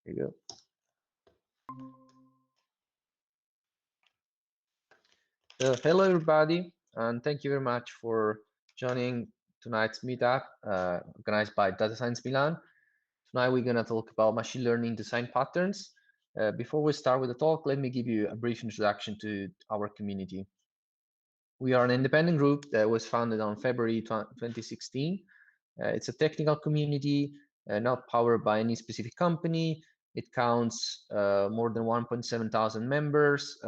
There you go. Hello, everybody, and thank you very much for joining tonight's meetup organized by Data Science Milan. Tonight, we're going to talk about machine learning design patterns. Before we start with the talk, let me give you a brief introduction to our community. We are an independent group that was founded on February 2016. It's a technical community, not powered by any specific company. It counts more than 1.7 thousand members.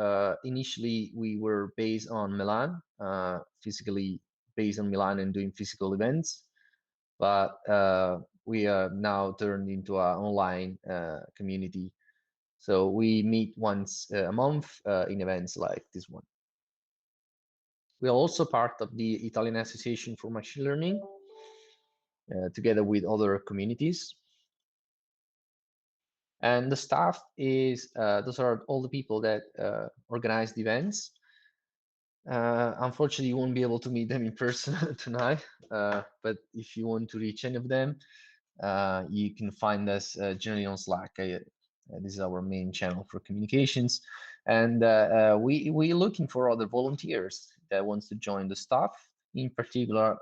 Initially, we were based on Milan, physically based on Milan and doing physical events. But we are now turned into an online community. So we meet once a month in events like this one. We are also part of the Italian Association for Machine Learning, together with other communities. And the staff is, those are all the people that organize the events. Unfortunately, you won't be able to meet them in person tonight, but if you want to reach any of them, you can find us generally on Slack. This is our main channel for communications. And we're looking for other volunteers that wants to join the staff. In particular,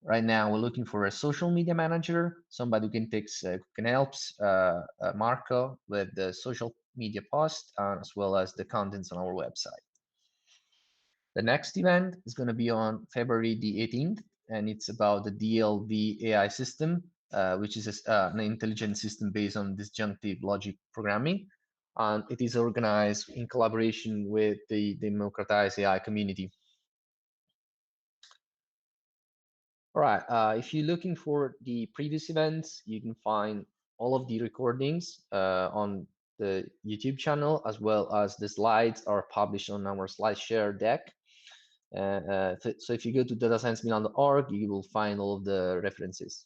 right now, we're looking for a social media manager, somebody who can help Marco with the social media post, as well as the contents on our website. The next event is going to be on February the 18th, and it's about the DLD AI system, which is an intelligent system based on disjunctive logic programming. And it is organized in collaboration with the Democratized AI community. All right, if you're looking for the previous events, you can find all of the recordings on the YouTube channel, as well as the slides are published on our SlideShare deck. So if you go to datasciencemilan.org, you will find all of the references.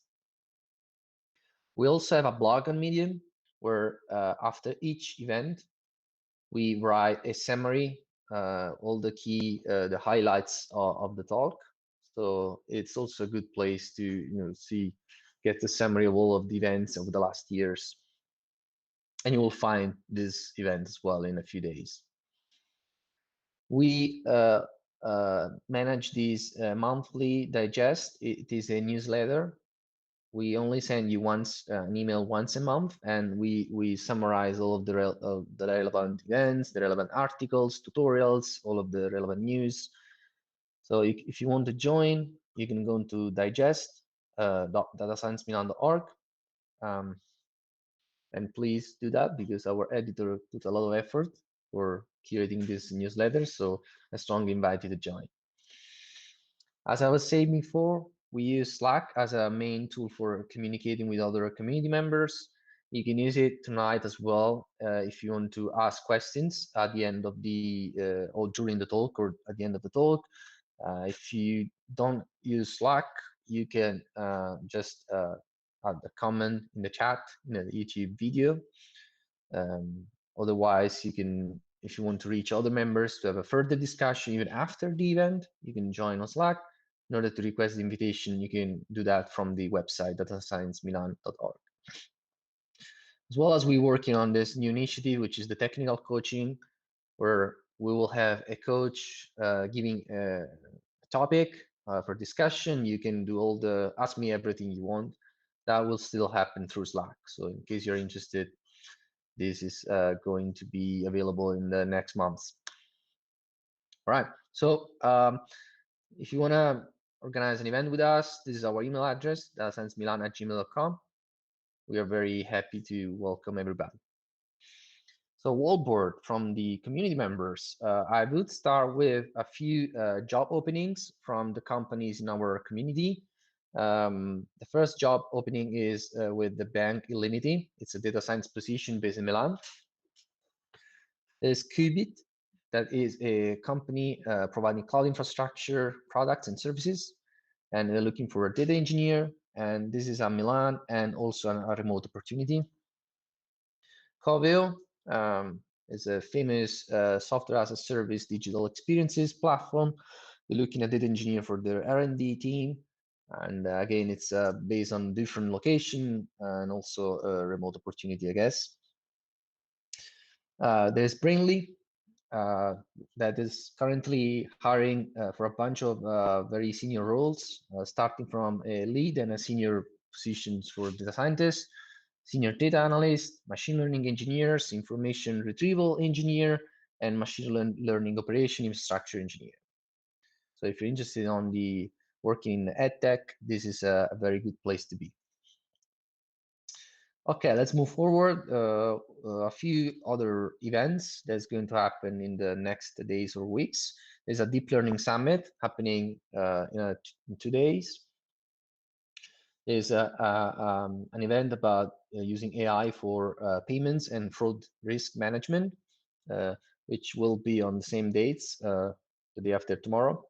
We also have a blog on Medium where after each event, we write a summary, all the key, the highlights of the talk. So it's also a good place to get the summary of all of the events over the last years. And you will find this event as well in a few days. We manage this monthly digest. It is a newsletter. We only send you an email once a month, and we summarize all of the relevant events, the relevant articles, tutorials, all of the relevant news. So if you want to join, you can go to digest.datasciencemilan.org. And please do that, because our editor put a lot of effort for curating this newsletter, so I strongly invite you to join. As I was saying before, we use Slack as a main tool for communicating with other community members. You can use it tonight as well if you want to ask questions at the end of or during the talk, or at the end of the talk. If you don't use Slack, you can just add a comment in the chat in the YouTube video. Otherwise, you can, if you want to reach other members to have a further discussion even after the event, you can join on Slack. In order to request the invitation, you can do that from the website datasciencemilan.org. As well as we're working on this new initiative, which is the technical coaching, where we will have a coach giving a topic for discussion. You can do all the ask me everything you want. That will still happen through Slack. So in case you're interested, this is going to be available in the next months. All right. So if you want to organize an event with us, this is our email address, datasciencemilan@gmail.com. We are very happy to welcome everybody. So wallboard from the community members. I would start with a few job openings from the companies in our community. The first job opening is with the bank Illimity. It's a data science position based in Milan. There's Qubit, that is a company providing cloud infrastructure, products, and services. And they're looking for a data engineer. And this is a Milan and also a remote opportunity. Coveo is a famous software as a service digital experiences platform. They're looking at data engineer for their R&D team. And again, it's based on different location and also remote opportunity, I guess. There's Brainly, uh, that is currently hiring for a bunch of very senior roles, starting from a lead and a senior positions for data scientists, senior data analyst, machine learning engineers, information retrieval engineer, and machine learning operation infrastructure engineer. So if you're interested on the working in ed tech, this is a very good place to be. Okay, let's move forward. A few other events that's going to happen in the next days or weeks. There's a deep learning summit happening in 2 days. There's an event about using AI for payments and fraud risk management, which will be on the same dates, the day after tomorrow.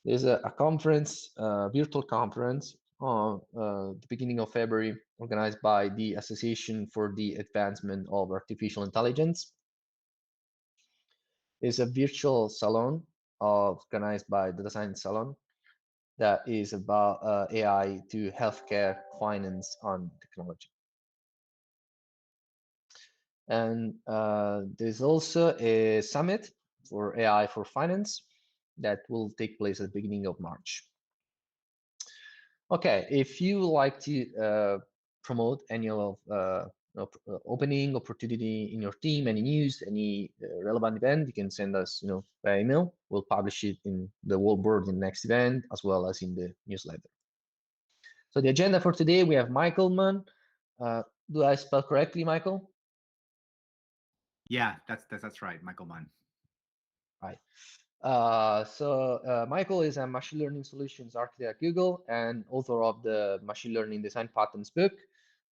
There's a conference, virtual conference on the beginning of February, organized by the Association for the Advancement of Artificial Intelligence. There's a virtual salon organized by Data Science Salon that is about AI to healthcare, finance, and technology. And there's also a summit for AI for finance that will take place at the beginning of March. Okay, if you like to promote any of opening opportunity in your team, any news, any relevant event, you can send us, by email. We'll publish it in the wall board in the next event as well as in the newsletter. So the agenda for today, we have Michael Munn. Do I spell correctly, Michael? Yeah, that's right, Michael Munn. Right. Michael is a machine learning solutions architect at Google and author of the machine learning design patterns book.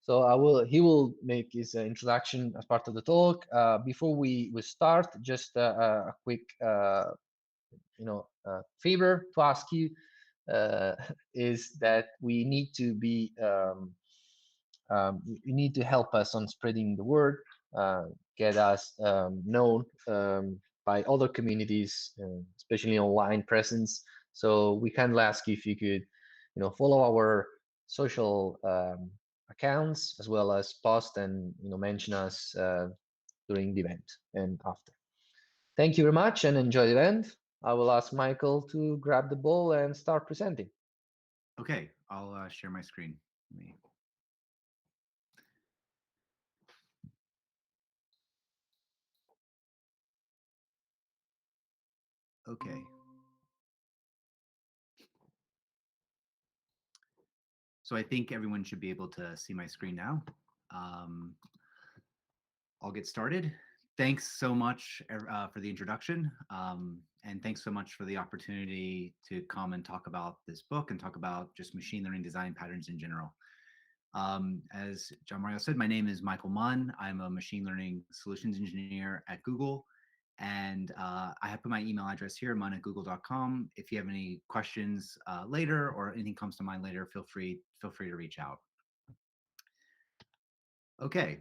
So he will make his introduction as part of the talk. Before we start, just a quick favor to ask you is that we need to be you need to help us on spreading the word, get us known by other communities, especially online presence. So we kindly ask you if you could, follow our social accounts as well as post and mention us during the event and after. Thank you very much and enjoy the event. I will ask Michael to grab the ball and start presenting. Okay, I'll share my screen. Okay. So I think everyone should be able to see my screen now. I'll get started. Thanks so much for the introduction. And thanks so much for the opportunity to come and talk about this book and talk about just machine learning design patterns in general. As John Mario said, my name is Michael Munn. I'm a machine learning solutions engineer at Google. And I have put my email address here, munn@google.com. If you have any questions later or anything comes to mind later, feel free to reach out. Okay,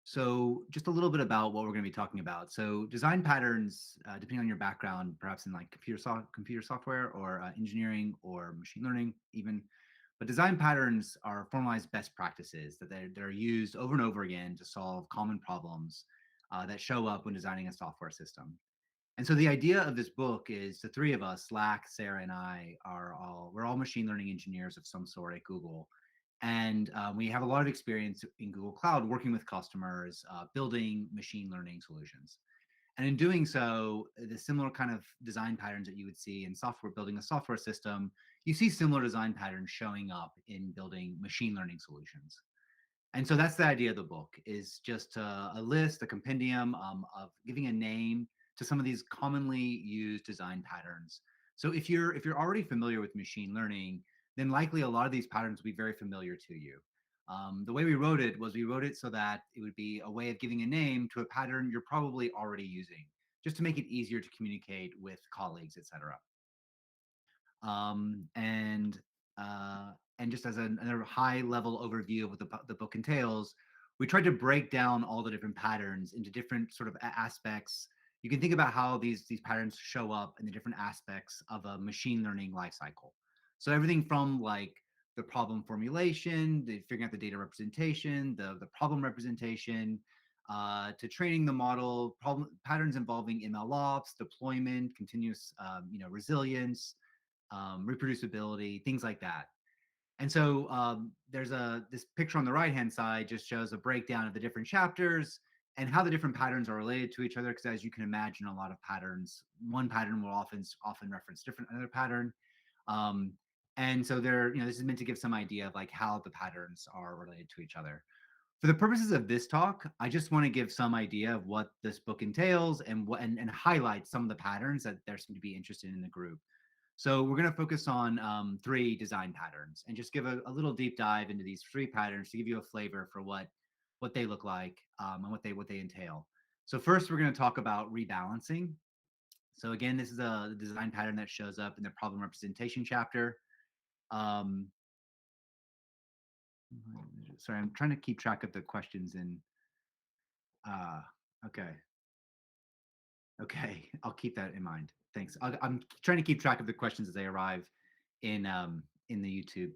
so just a little bit about what we're going to be talking about. So design patterns, depending on your background, perhaps in like computer software or engineering or machine learning even, but design patterns are formalized best practices that they're used over and over again to solve common problems that show up when designing a software system. And so the idea of this book is the three of us, Slack, Sarah, and I, we're all machine learning engineers of some sort at Google. And we have a lot of experience in Google Cloud working with customers, building machine learning solutions. And in doing so, the similar kind of design patterns that you would see in software, building a software system, you see similar design patterns showing up in building machine learning solutions. And so that's the idea of the book, is just a list, a compendium of giving a name to some of these commonly used design patterns. So if you're already familiar with machine learning, then likely a lot of these patterns will be very familiar to you. The way we wrote it was we wrote it so that it would be a way of giving a name to a pattern you're probably already using, just to make it easier to communicate with colleagues, etc. Um, and and just as another high level overview of what the book entails, we tried to break down all the different patterns into different sort of aspects. You can think about how these patterns show up in the different aspects of a machine learning lifecycle. So everything from like the problem formulation, the figuring out the data representation, the problem representation, to training the model, problem patterns involving ML ops, deployment, continuous resilience, reproducibility, things like that. And so there's this picture on the right hand side just shows a breakdown of the different chapters and how the different patterns are related to each other. Because as you can imagine, a lot of patterns, one pattern will often reference different another pattern. Um, and so this is meant to give some idea of like how the patterns are related to each other. For the purposes of this talk, I just want to give some idea of what this book entails and and highlight some of the patterns that there seem to be interested in the group. So we're going to focus on three design patterns and just give a little deep dive into these three patterns to give you a flavor for what they look like and what they entail. So first, we're going to talk about rebalancing. So again, this is a design pattern that shows up in the problem representation chapter. Um, sorry, I'm trying to keep track of the questions in. Uh, okay, okay, I'll keep that in mind. Thanks. I'm trying to keep track of the questions as they arrive in the YouTube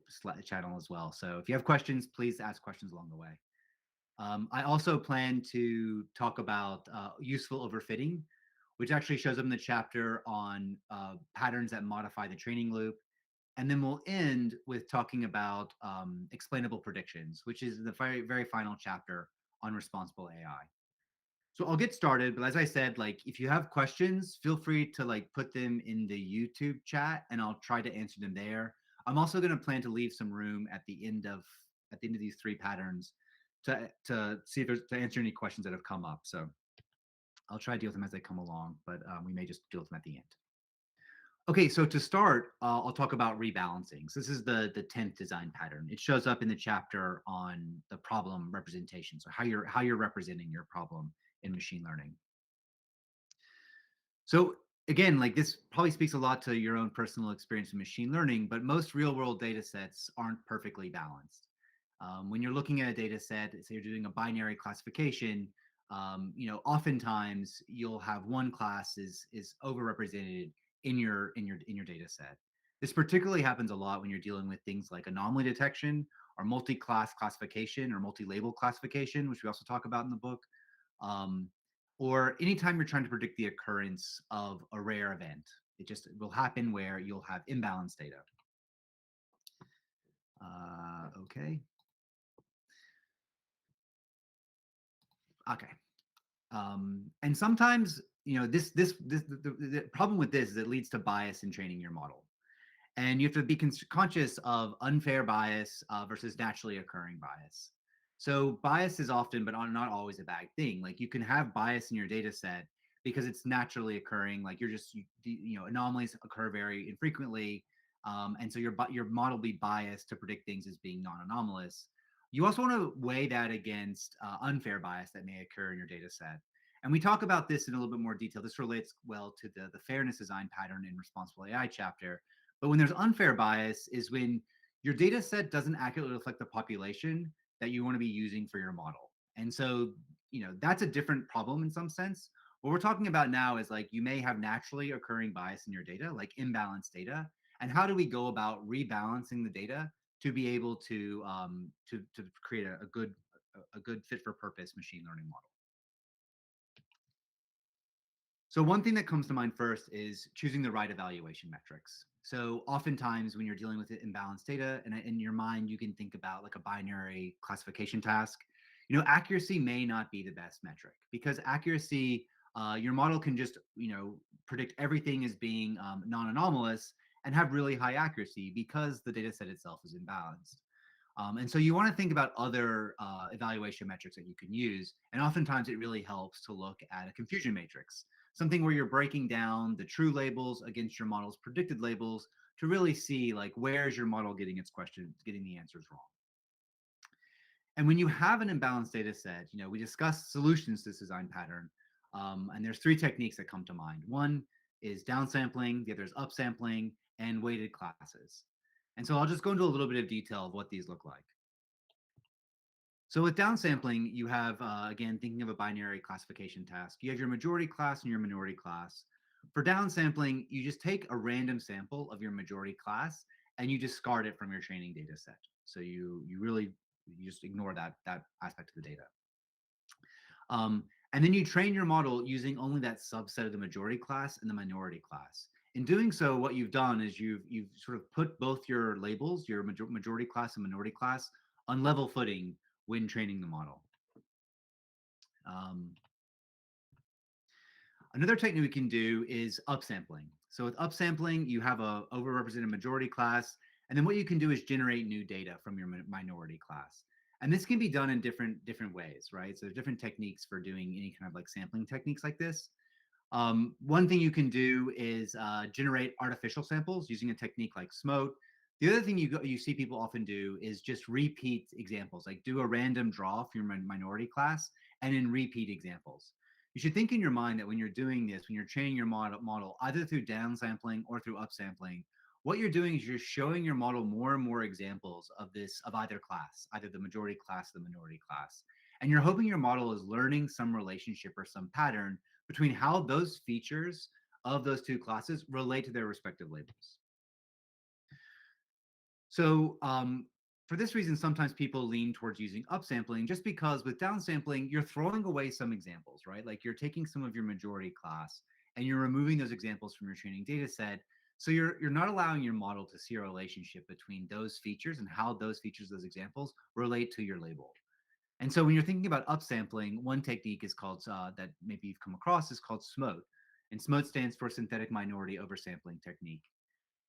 channel as well. So if you have questions, please ask questions along the way. I also plan to talk about useful overfitting, which actually shows up in the chapter on patterns that modify the training loop. And then we'll end with talking about explainable predictions, which is the very, very final chapter on responsible AI. So I'll get started, but as I said, like if you have questions, feel free to like put them in the YouTube chat and I'll try to answer them there. I'm also going to plan to leave some room at the end of these three patterns to see if there's to answer any questions that have come up. So I'll try to deal with them as they come along, but we may just deal with them at the end. Okay, so to start, I'll talk about rebalancing. So this is the 10th design pattern. It shows up in the chapter on the problem representation. So how you're representing your problem in machine learning. So again, like this probably speaks a lot to your own personal experience in machine learning, but most real world data sets aren't perfectly balanced. When you're looking at a data set, say you're doing a binary classification, oftentimes you'll have one class is overrepresented in your data set. This particularly happens a lot when you're dealing with things like anomaly detection or multi-class classification or multi-label classification, which we also talk about in the book. Um, or anytime you're trying to predict the occurrence of a rare event, it just will happen where you'll have imbalanced data. Okay. Okay. And sometimes, the problem with this is it leads to bias in training your model. And you have to be conscious of unfair bias versus naturally occurring bias. So bias is often, but not always, a bad thing. Like you can have bias in your data set because it's naturally occurring. Like anomalies occur very infrequently, and so your model will be biased to predict things as being non-anomalous. You also want to weigh that against unfair bias that may occur in your data set. And we talk about this in a little bit more detail. This relates well to the fairness design pattern in responsible AI chapter. But when there's unfair bias is when your data set doesn't accurately reflect the population that you want to be using for your model. And so, that's a different problem in some sense. What we're talking about now is like you may have naturally occurring bias in your data, like imbalanced data. And how do we go about rebalancing the data to be able to create a good fit for purpose machine learning model? So one thing that comes to mind first is choosing the right evaluation metrics. So oftentimes when you're dealing with imbalanced data, and in your mind, you can think about like a binary classification task. Accuracy may not be the best metric because accuracy, your model can just, predict everything as being non-anomalous and have really high accuracy because the data set itself is imbalanced. And so you want to think about other evaluation metrics that you can use. And oftentimes it really helps to look at a confusion matrix, something where you're breaking down the true labels against your model's predicted labels to really see like where is your model getting its question, getting the answers wrong. And when you have an imbalanced data set, we discussed solutions to this design pattern. And there's three techniques that come to mind. One is downsampling, the other is upsampling, and weighted classes. And so I'll just go into a little bit of detail of what these look like. So with downsampling, you have, again, thinking of a binary classification task, you have your majority class and your minority class. For downsampling, you just take a random sample of your majority class and you discard it from your training data set. So you really you just ignore that aspect of the data. Um, and then you train your model using only that subset of the majority class and the minority class. In doing so, what you've done is you've sort of put both your labels, your majority class and minority class, on level footing when training the model. Um, Another technique we can do is upsampling. So with upsampling, you have a overrepresented majority class, and then what you can do is generate new data from your minority class. And this can be done in different ways, right? So there's different techniques for doing any kind of like sampling techniques like this. One thing you can do is generate artificial samples using a technique like SMOTE. The other thing you see people often do is just repeat examples, like do a random draw for your minority class and then repeat examples. You should think in your mind that when you're doing this, when you're training your model either through downsampling or through upsampling, what you're doing is you're showing your model more and more examples of this, of either class, either the majority class or the minority class. And you're hoping your model is learning some relationship or some pattern between how those features of those two classes relate to their respective labels. So for this reason, sometimes people lean towards using upsampling just because with downsampling, you're throwing away some examples, right? Like you're taking some of your majority class and you're removing those examples from your training data set. So you're not allowing your model to see a relationship between those features and how those features, those examples relate to your label. And so when you're thinking about upsampling, one technique is called, that maybe you've come across, is called SMOTE. And SMOTE stands for Synthetic Minority Oversampling Technique.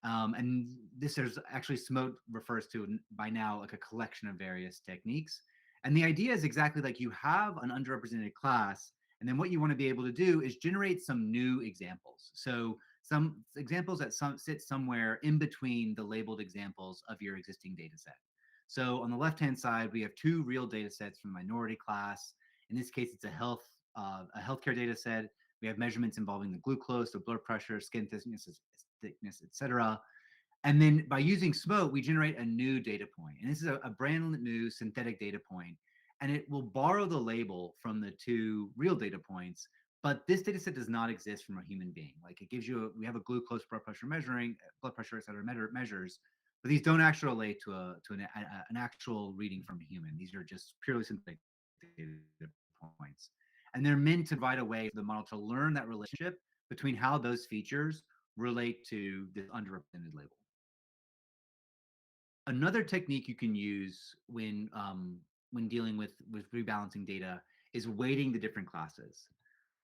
And this is actually SMOTE refers to by now like a collection of various techniques. And the idea is exactly like you have an underrepresented class, and then what you want to be able to do is generate some new examples. So some examples that sit somewhere in between the labeled examples of your existing data set. So on the left-hand side, we have two real data sets from minority class. In this case, it's a healthcare data set. We have measurements involving the glucose, the blood pressure, skin thickness, etc. And then by using SMOTE, we generate a new data point. And this is a brand new synthetic data point. And it will borrow the label from the two real data points. But this data set does not exist from a human being. Like it gives you, we have a glucose, blood pressure measuring, blood pressure, et cetera, measures, but these don't actually relate to an actual reading from a human. These are just purely synthetic data points. And they're meant to provide a way for the model to learn that relationship between how those features relate to this underrepresented label. Another technique you can use when dealing with rebalancing data is weighting the different classes.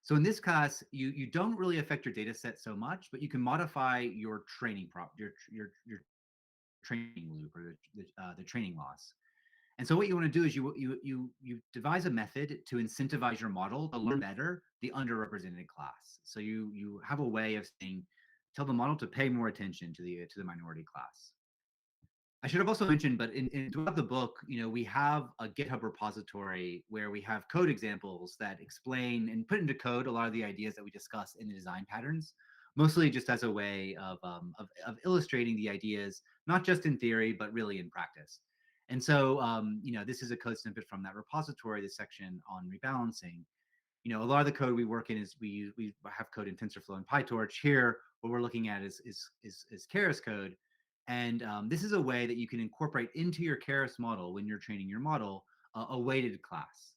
So in this class, you don't really affect your data set so much, but you can modify your training your training loop or the training loss. And so what you want to do is you devise a method to incentivize your model to learn better the underrepresented class. So you have a way of saying, tell the model to pay more attention to the minority class. I should have also mentioned, but throughout the book, we have a GitHub repository where we have code examples that explain and put into code a lot of the ideas that we discuss in the design patterns, mostly just as a way of illustrating the ideas, not just in theory, but really in practice. And so, this is a code snippet from that repository, this section on rebalancing. A lot of the code we work in is we have code in TensorFlow and PyTorch. Here, what we're looking at is Keras code. And this is a way that you can incorporate into your Keras model when you're training your model a weighted class.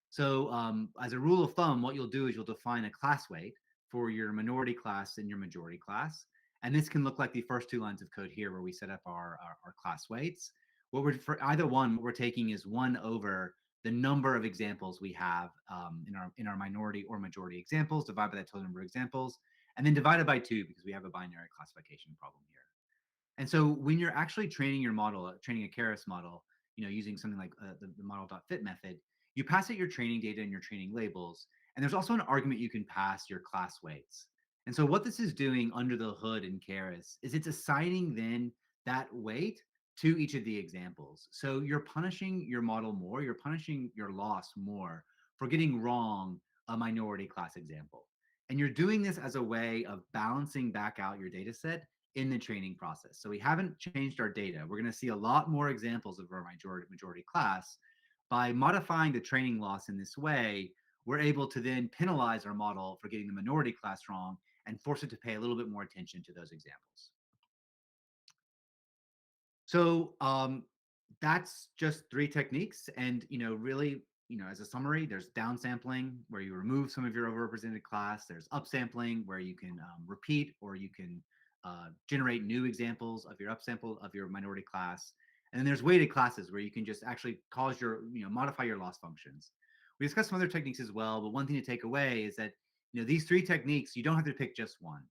So as a rule of thumb, what you'll do is you'll define a class weight for your minority class and your majority class. And this can look like the first two lines of code here where we set up our class weights. For either one, what we're taking is 1 over the number of examples we have in our minority or majority examples, divided by that total number of examples, and then divided by 2 because we have a binary classification problem here. And so when you're actually training your model, training a Keras model, using something like the model.fit method, you pass it your training data and your training labels. And there's also an argument you can pass your class weights. And so what this is doing under the hood in Keras is it's assigning then that weight to each of the examples. So you're punishing your model more, you're punishing your loss more for getting wrong a minority class example. And you're doing this as a way of balancing back out your data set in the training process. So we haven't changed our data. We're going to see a lot more examples of our majority class. By modifying the training loss in this way, we're able to then penalize our model for getting the minority class wrong and force it to pay a little bit more attention to those examples. So that's just three techniques, and really, as a summary, there's downsampling where you remove some of your overrepresented class. There's upsampling where you can repeat, or you can generate new examples of your upsample of your minority class. And then there's weighted classes where you can just actually cause your, modify your loss functions. We discussed some other techniques as well, but one thing to take away is that these three techniques, you don't have to pick just one.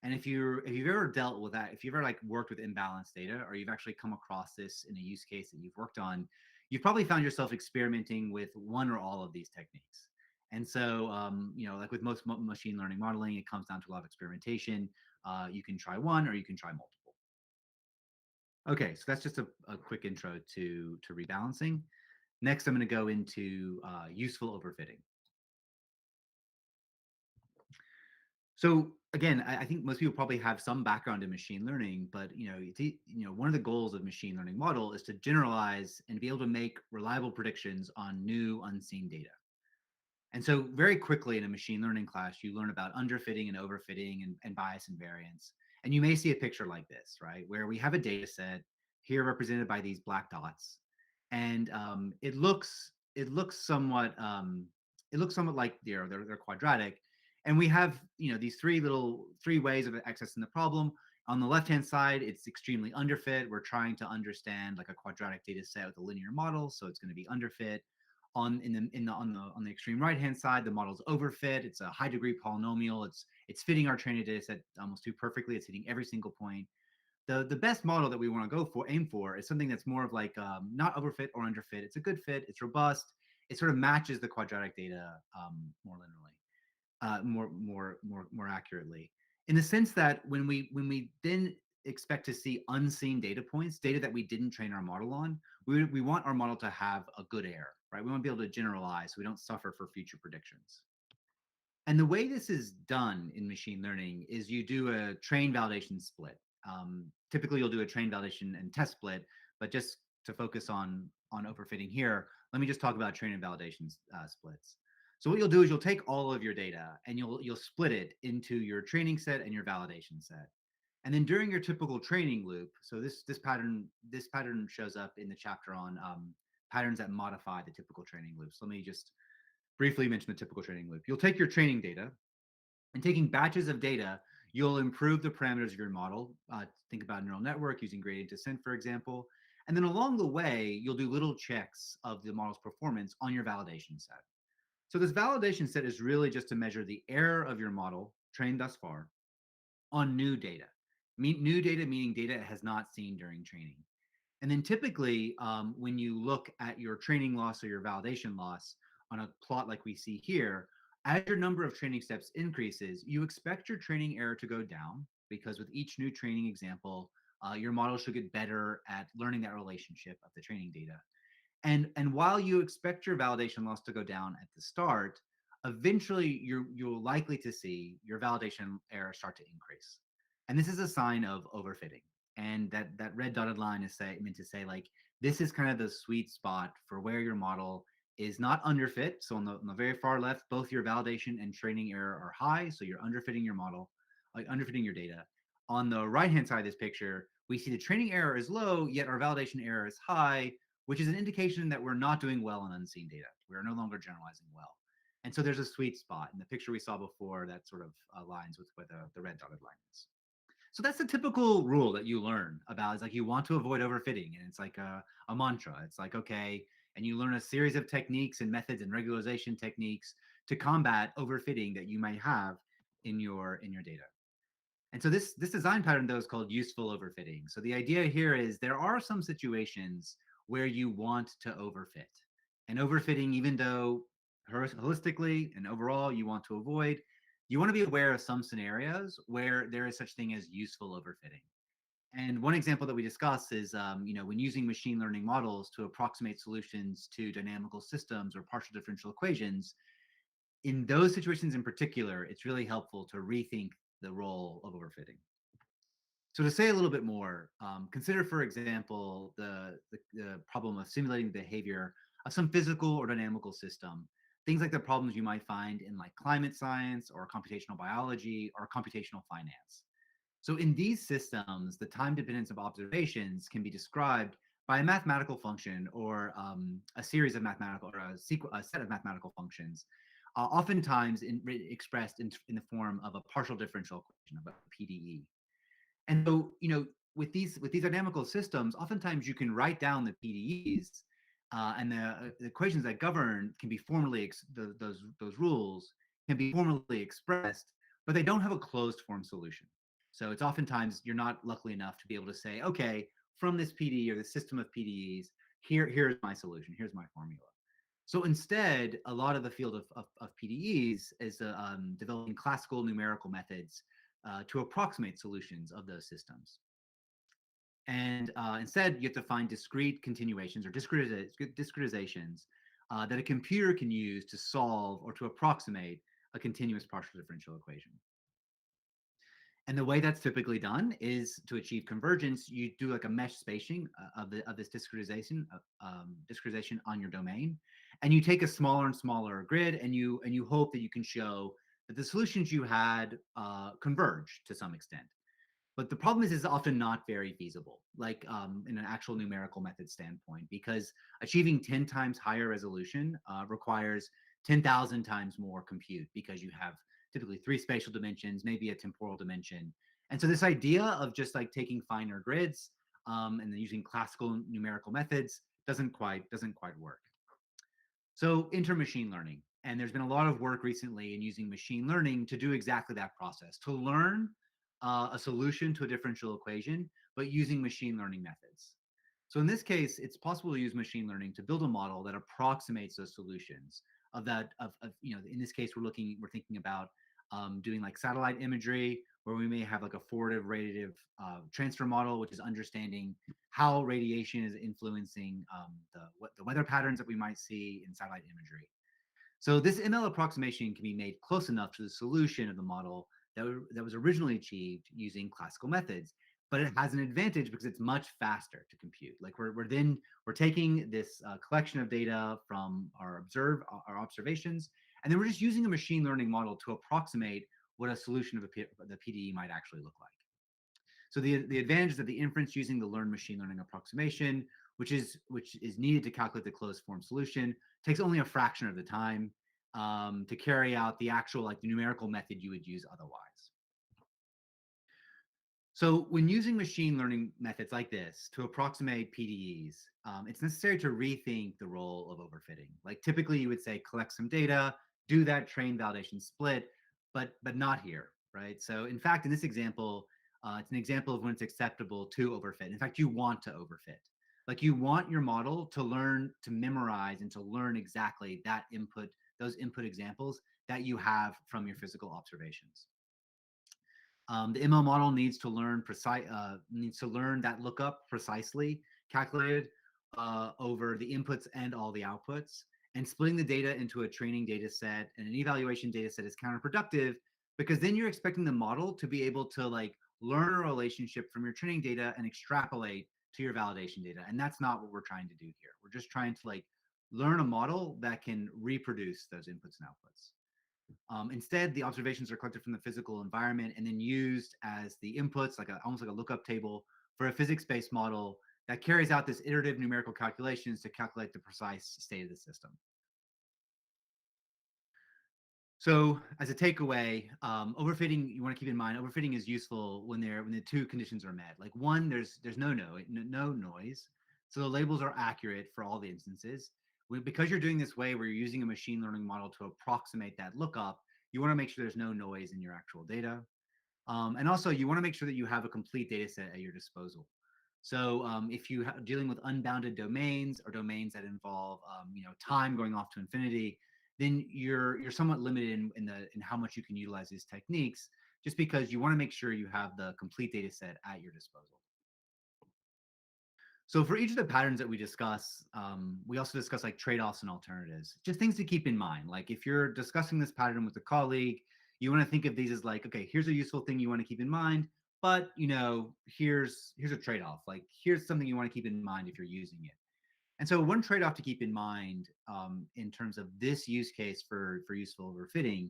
And if you've ever dealt with that, if you've ever like worked with imbalanced data, or you've actually come across this in a use case that you've worked on, you've probably found yourself experimenting with one or all of these techniques. And so, like with most machine learning modeling, it comes down to a lot of experimentation. You can try one, or you can try multiple. Okay, so that's just a quick intro to rebalancing. Next, I'm going to go into useful overfitting. So again, I think most people probably have some background in machine learning, but one of the goals of machine learning model is to generalize and be able to make reliable predictions on new unseen data. And so very quickly in a machine learning class, you learn about underfitting and overfitting and bias and variance. And you may see a picture like this, right? Where we have a data set here represented by these black dots. And it looks somewhat like they're quadratic. And we have these three ways of accessing the problem. On the left hand side, it's extremely underfit. We're trying to understand like a quadratic data set with a linear model, so it's going to be underfit. On the extreme right hand side, the model's overfit. It's a high degree polynomial. It's fitting our training data set almost too perfectly. It's hitting every single point. The best model that we want to aim for is something that's more of like not overfit or underfit. It's a good fit. It's robust. It sort of matches the quadratic data more linearly, more accurately, in the sense that when we then expect to see unseen data points, data that we didn't train our model on, we want our model to have a good error, right? We want to be able to generalize so we don't suffer for future predictions. And the way this is done in machine learning is you do a train validation split. Typically, you'll do a train validation and test split, but just to focus on overfitting here, let me just talk about train and validation splits. So what you'll do is you'll take all of your data and you'll split it into your training set and your validation set. And then during your typical training loop, so this pattern shows up in the chapter on patterns that modify the typical training loop. So let me just briefly mention the typical training loop. You'll take your training data, and taking batches of data, you'll improve the parameters of your model. Think about a neural network using gradient descent, for example. And then along the way, you'll do little checks of the model's performance on your validation set. So this validation set is really just to measure the error of your model trained thus far on new data. New data meaning data it has not seen during training. And then typically, when you look at your training loss or your validation loss on a plot like we see here, as your number of training steps increases, you expect your training error to go down, because with each new training example, your model should get better at learning that relationship of the training data. And while you expect your validation loss to go down at the start, eventually you're likely to see your validation error start to increase. And this is a sign of overfitting. And that red dotted line is meant to say, like, this is kind of the sweet spot for where your model is not underfit. So on the very far left, both your validation and training error are high. So you're underfitting your model, like underfitting your data. On the right hand side of this picture, we see the training error is low, yet our validation error is high, which is an indication that we're not doing well on unseen data. We're no longer generalizing well. And so there's a sweet spot in the picture we saw before that sort of aligns with where the red dotted line is. So that's the typical rule that you learn about. Is like you want to avoid overfitting, and it's like a mantra. It's like, okay, and you learn a series of techniques and methods and regularization techniques to combat overfitting that you might have in your data. And so this design pattern, though, is called useful overfitting. So the idea here is there are some situations where you want to overfit. And overfitting, even though holistically and overall you want to avoid, you want to be aware of some scenarios where there is such thing as useful overfitting. And one example that we discuss is, when using machine learning models to approximate solutions to dynamical systems or partial differential equations, in those situations in particular, it's really helpful to rethink the role of overfitting. So to say a little bit more, consider, for example, the problem of simulating the behavior of some physical or dynamical system. Things like the problems you might find in like climate science or computational biology or computational finance. So in these systems, the time dependence of observations can be described by a mathematical function or a series of mathematical or a set of mathematical functions, oftentimes expressed in the form of a partial differential equation of a PDE. And so, with these dynamical systems, oftentimes you can write down the PDEs and the equations that govern can be formally those rules can be formally expressed, but they don't have a closed form solution. So it's oftentimes you're not lucky enough to be able to say, okay, from this PDE or the system of PDEs, here's my solution, here's my formula. So instead, a lot of the field of PDEs is developing classical numerical methods to approximate solutions of those systems. And instead, you have to find discrete continuations or discretizations that a computer can use to solve or to approximate a continuous partial differential equation. And the way that's typically done is to achieve convergence. You do like a mesh spacing of this discretization on your domain, and you take a smaller and smaller grid, and you hope that you can show that the solutions you had converge to some extent. But the problem is, it's often not very feasible, like in an actual numerical method standpoint, because achieving 10 times higher resolution requires 10,000 times more compute because you have typically three spatial dimensions, maybe a temporal dimension. And so this idea of just like taking finer grids and then using classical numerical methods doesn't quite work. So enter machine learning. And there's been a lot of work recently in using machine learning to do exactly that process, to learn a solution to a differential equation, but using machine learning methods. So in this case, it's possible to use machine learning to build a model that approximates those solutions in this case, we're thinking about doing like satellite imagery, where we may have like a forwarded radiative transfer model, which is understanding how radiation is influencing the weather patterns that we might see in satellite imagery. So this ML approximation can be made close enough to the solution of the model that was originally achieved using classical methods. But it has an advantage because it's much faster to compute. Like we're taking this collection of data from our observations, and then we're just using a machine learning model to approximate what a solution of the PDE might actually look like. So the advantage is that the inference using the learned machine learning approximation, which is needed to calculate the closed form solution, takes only a fraction of the time to carry out the actual like the numerical method you would use otherwise. So when using machine learning methods like this to approximate PDEs, it's necessary to rethink the role of overfitting. Like typically you would say collect some data, do that train validation split, but not here, right? So in fact, in this example, it's an example of when it's acceptable to overfit. In fact, you want to overfit. Like you want your model to learn to memorize and to learn exactly those input examples that you have from your physical observations. The ML model needs to learn that lookup precisely calculated over the inputs and all the outputs. And splitting the data into a training data set and an evaluation data set is counterproductive because then you're expecting the model to be able to like learn a relationship from your training data and extrapolate to your validation data. And that's not what we're trying to do here. We're just trying to like learn a model that can reproduce those inputs and outputs. Instead, the observations are collected from the physical environment and then used as the inputs, almost like a lookup table for a physics-based model that carries out this iterative numerical calculations to calculate the precise state of the system. So, as a takeaway, overfitting, you want to keep in mind, overfitting is useful when the two conditions are met. Like one, there's no noise, so the labels are accurate for all the instances. Because you're doing this way where you're using a machine learning model to approximate that lookup, you want to make sure there's no noise in your actual data. And also, you want to make sure that you have a complete data set at your disposal. So if you are dealing with unbounded domains or domains that involve time going off to infinity, then you're somewhat limited in how much you can utilize these techniques, just because you want to make sure you have the complete data set at your disposal. So for each of the patterns that we discuss, we also discuss like trade-offs and alternatives, just things to keep in mind. Like if you're discussing this pattern with a colleague, you want to think of these as like, okay, here's a useful thing you want to keep in mind, but here's a trade-off. Like here's something you want to keep in mind if you're using it. And so one trade-off to keep in mind in terms of this use case for useful overfitting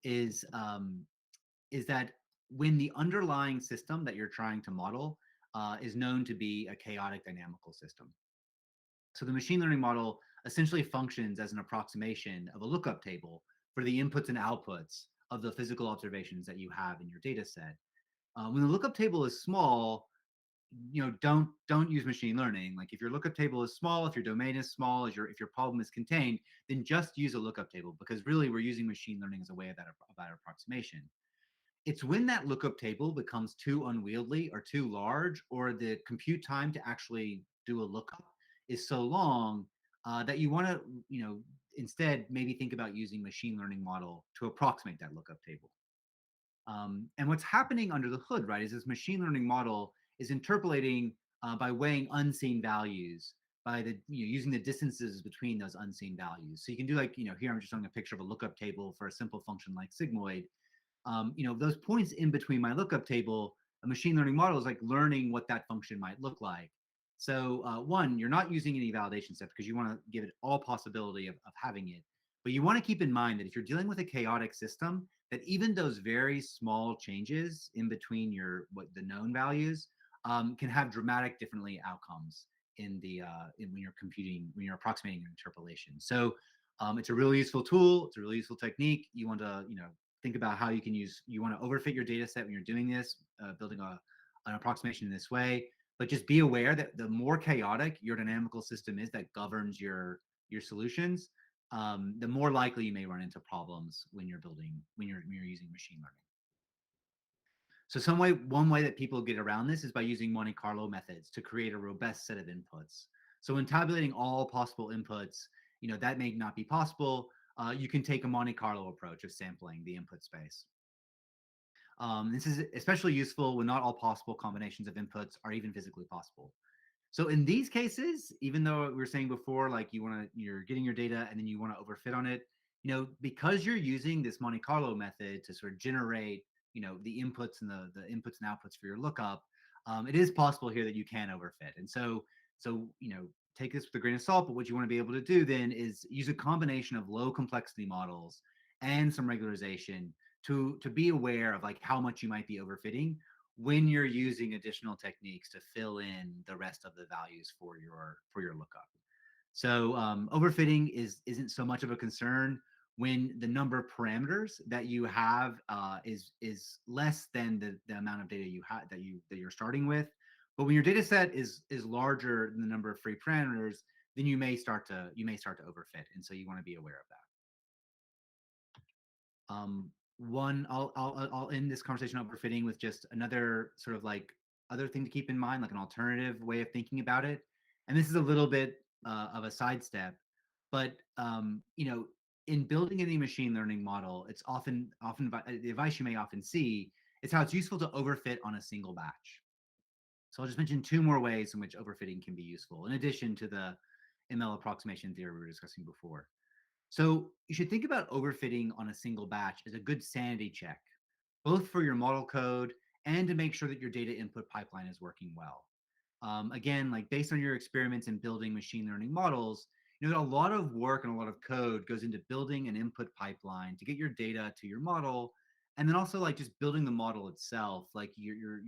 is that when the underlying system that you're trying to model is known to be a chaotic dynamical system. So the machine learning model essentially functions as an approximation of a lookup table for the inputs and outputs of the physical observations that you have in your data set. When the lookup table is small, don't use machine learning. Like if your lookup table is small, if your domain is small, if your problem is contained, then just use a lookup table, because really we're using machine learning as a way of that approximation. It's when that lookup table becomes too unwieldy or too large, or the compute time to actually do a lookup is so long that you want to, instead maybe think about using machine learning model to approximate that lookup table. And what's happening under the hood, right, is this machine learning model is interpolating by weighing unseen values, by using the distances between those unseen values. So you can do like, here I'm just showing a picture of a lookup table for a simple function like sigmoid. Those points in between my lookup table, a machine learning model is like learning what that function might look like. So one, you're not using any validation steps because you want to give it all possibility of having it. But you want to keep in mind that if you're dealing with a chaotic system, that even those very small changes in between the known values can have dramatic differently outcomes when you're computing, when you're approximating an interpolation. So it's a really useful tool. It's a really useful technique. You want to think about how you want to overfit your data set when you're doing this, building an approximation in this way. But just be aware that the more chaotic your dynamical system is that governs your solutions, the more likely you may run into problems when you're using machine learning. So one way that people get around this is by using Monte Carlo methods to create a robust set of inputs. So when tabulating all possible inputs, that may not be possible. You can take a Monte Carlo approach of sampling the input space. This is especially useful when not all possible combinations of inputs are even physically possible. So in these cases, even though we were saying before, like you're getting your data and then you want to overfit on it, because you're using this Monte Carlo method to sort of generate, the inputs and the inputs and outputs for your lookup, it is possible here that you can overfit. And so take this with a grain of salt. But what you want to be able to do then is use a combination of low complexity models and some regularization to be aware of like how much you might be overfitting when you're using additional techniques to fill in the rest of the values for your lookup. So overfitting isn't so much of a concern when the number of parameters that you have is less than the amount of data you have that you're starting with. But when your data set is larger than the number of free parameters, then you may start to overfit, and so you want to be aware of that. One, I'll end this conversation on overfitting with just another sort of like other thing to keep in mind, like an alternative way of thinking about it. And this is a little bit of a sidestep, but in building any machine learning model, it's often the advice you may often see is how it's useful to overfit on a single batch. So I'll just mention two more ways in which overfitting can be useful, in addition to the ML approximation theory we were discussing before. So you should think about overfitting on a single batch as a good sanity check, both for your model code and to make sure that your data input pipeline is working well. Again, like based on your experiments in building machine learning models, a lot of work and a lot of code goes into building an input pipeline to get your data to your model, and then also like just building the model itself. Like you're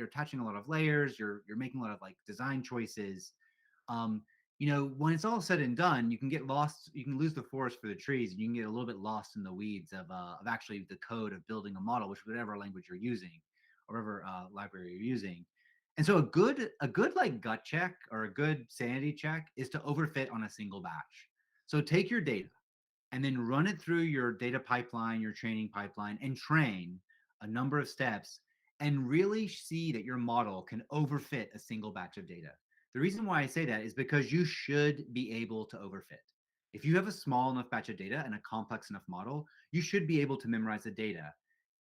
attaching a lot of layers, you're making a lot of like design choices. um, when it's all said and done, you can get lost, you can lose the forest for the trees, and you can get a little bit lost in the weeds of actually the code of building a model, which whatever language you're using or whatever library you're using. And so a good like gut check or a good sanity check is to overfit on a single batch. So take your data and then run it through your data pipeline, your training pipeline, and train a number of steps and really see that your model can overfit a single batch of data. The reason why I say that is because you should be able to overfit. If you have a small enough batch of data and a complex enough model, you should be able to memorize the data.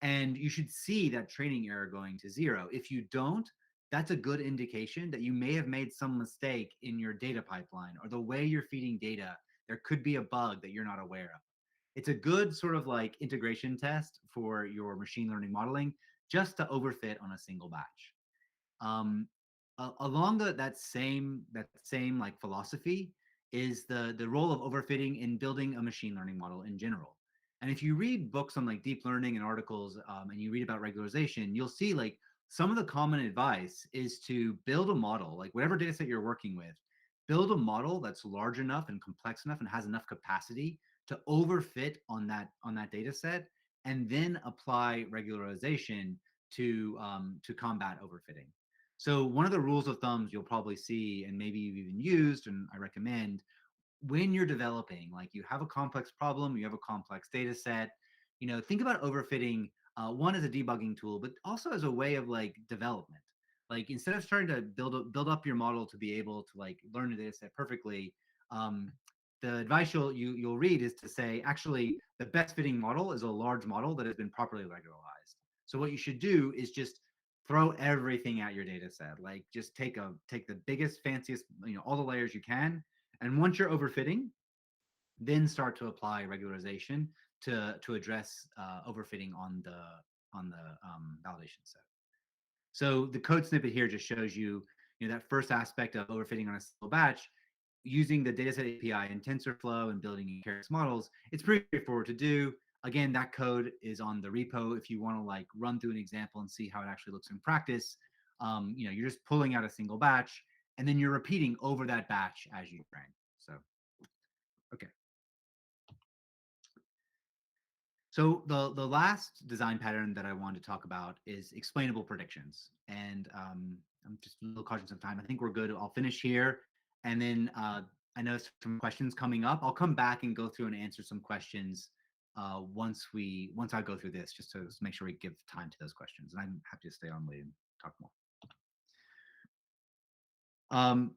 And you should see that training error going to zero. If you don't, that's a good indication that you may have made some mistake in your data pipeline or the way you're feeding data. There could be a bug that you're not aware of. It's a good sort of like integration test for your machine learning modeling just to overfit on a single batch. Um, Along that same like philosophy is the role of overfitting in building a machine learning model in general. And if you read books on like deep learning and articles, and you read about regularization, you'll see like some of the common advice is to build a model, like whatever data set you're working with, build a model that's large enough and complex enough and has enough capacity to overfit on that data set, and then apply regularization to combat overfitting. So one of the rules of thumbs you'll probably see, and maybe you've even used, and I recommend, when you're developing, like you have a complex problem, you have a complex data set, think about overfitting, one as a debugging tool, but also as a way of like development. Like instead of starting to build up your model to be able to like learn the data set perfectly, um, the advice you'll read is to say, actually, the best fitting model is a large model that has been properly regularized. So what you should do is just throw everything at your data set. Like just take the biggest, fanciest, all the layers you can, and once you're overfitting, then start to apply regularization to address overfitting on the validation set. So the code snippet here just shows you that first aspect of overfitting on a single batch using the dataset API and TensorFlow and building in Keras models. It's pretty straightforward to do. Again, that code is on the repo if you want to like run through an example and see how it actually looks in practice. You're just pulling out a single batch and then you're repeating over that batch as you train. So, okay. So the last design pattern that I wanted to talk about is explainable predictions. And I'm just a little cautious of time. I think we're good. I'll finish here. And then I know some questions coming up. I'll come back and go through and answer some questions once I go through this, just to make sure we give time to those questions. And I'm happy to stay on late and talk more. Um,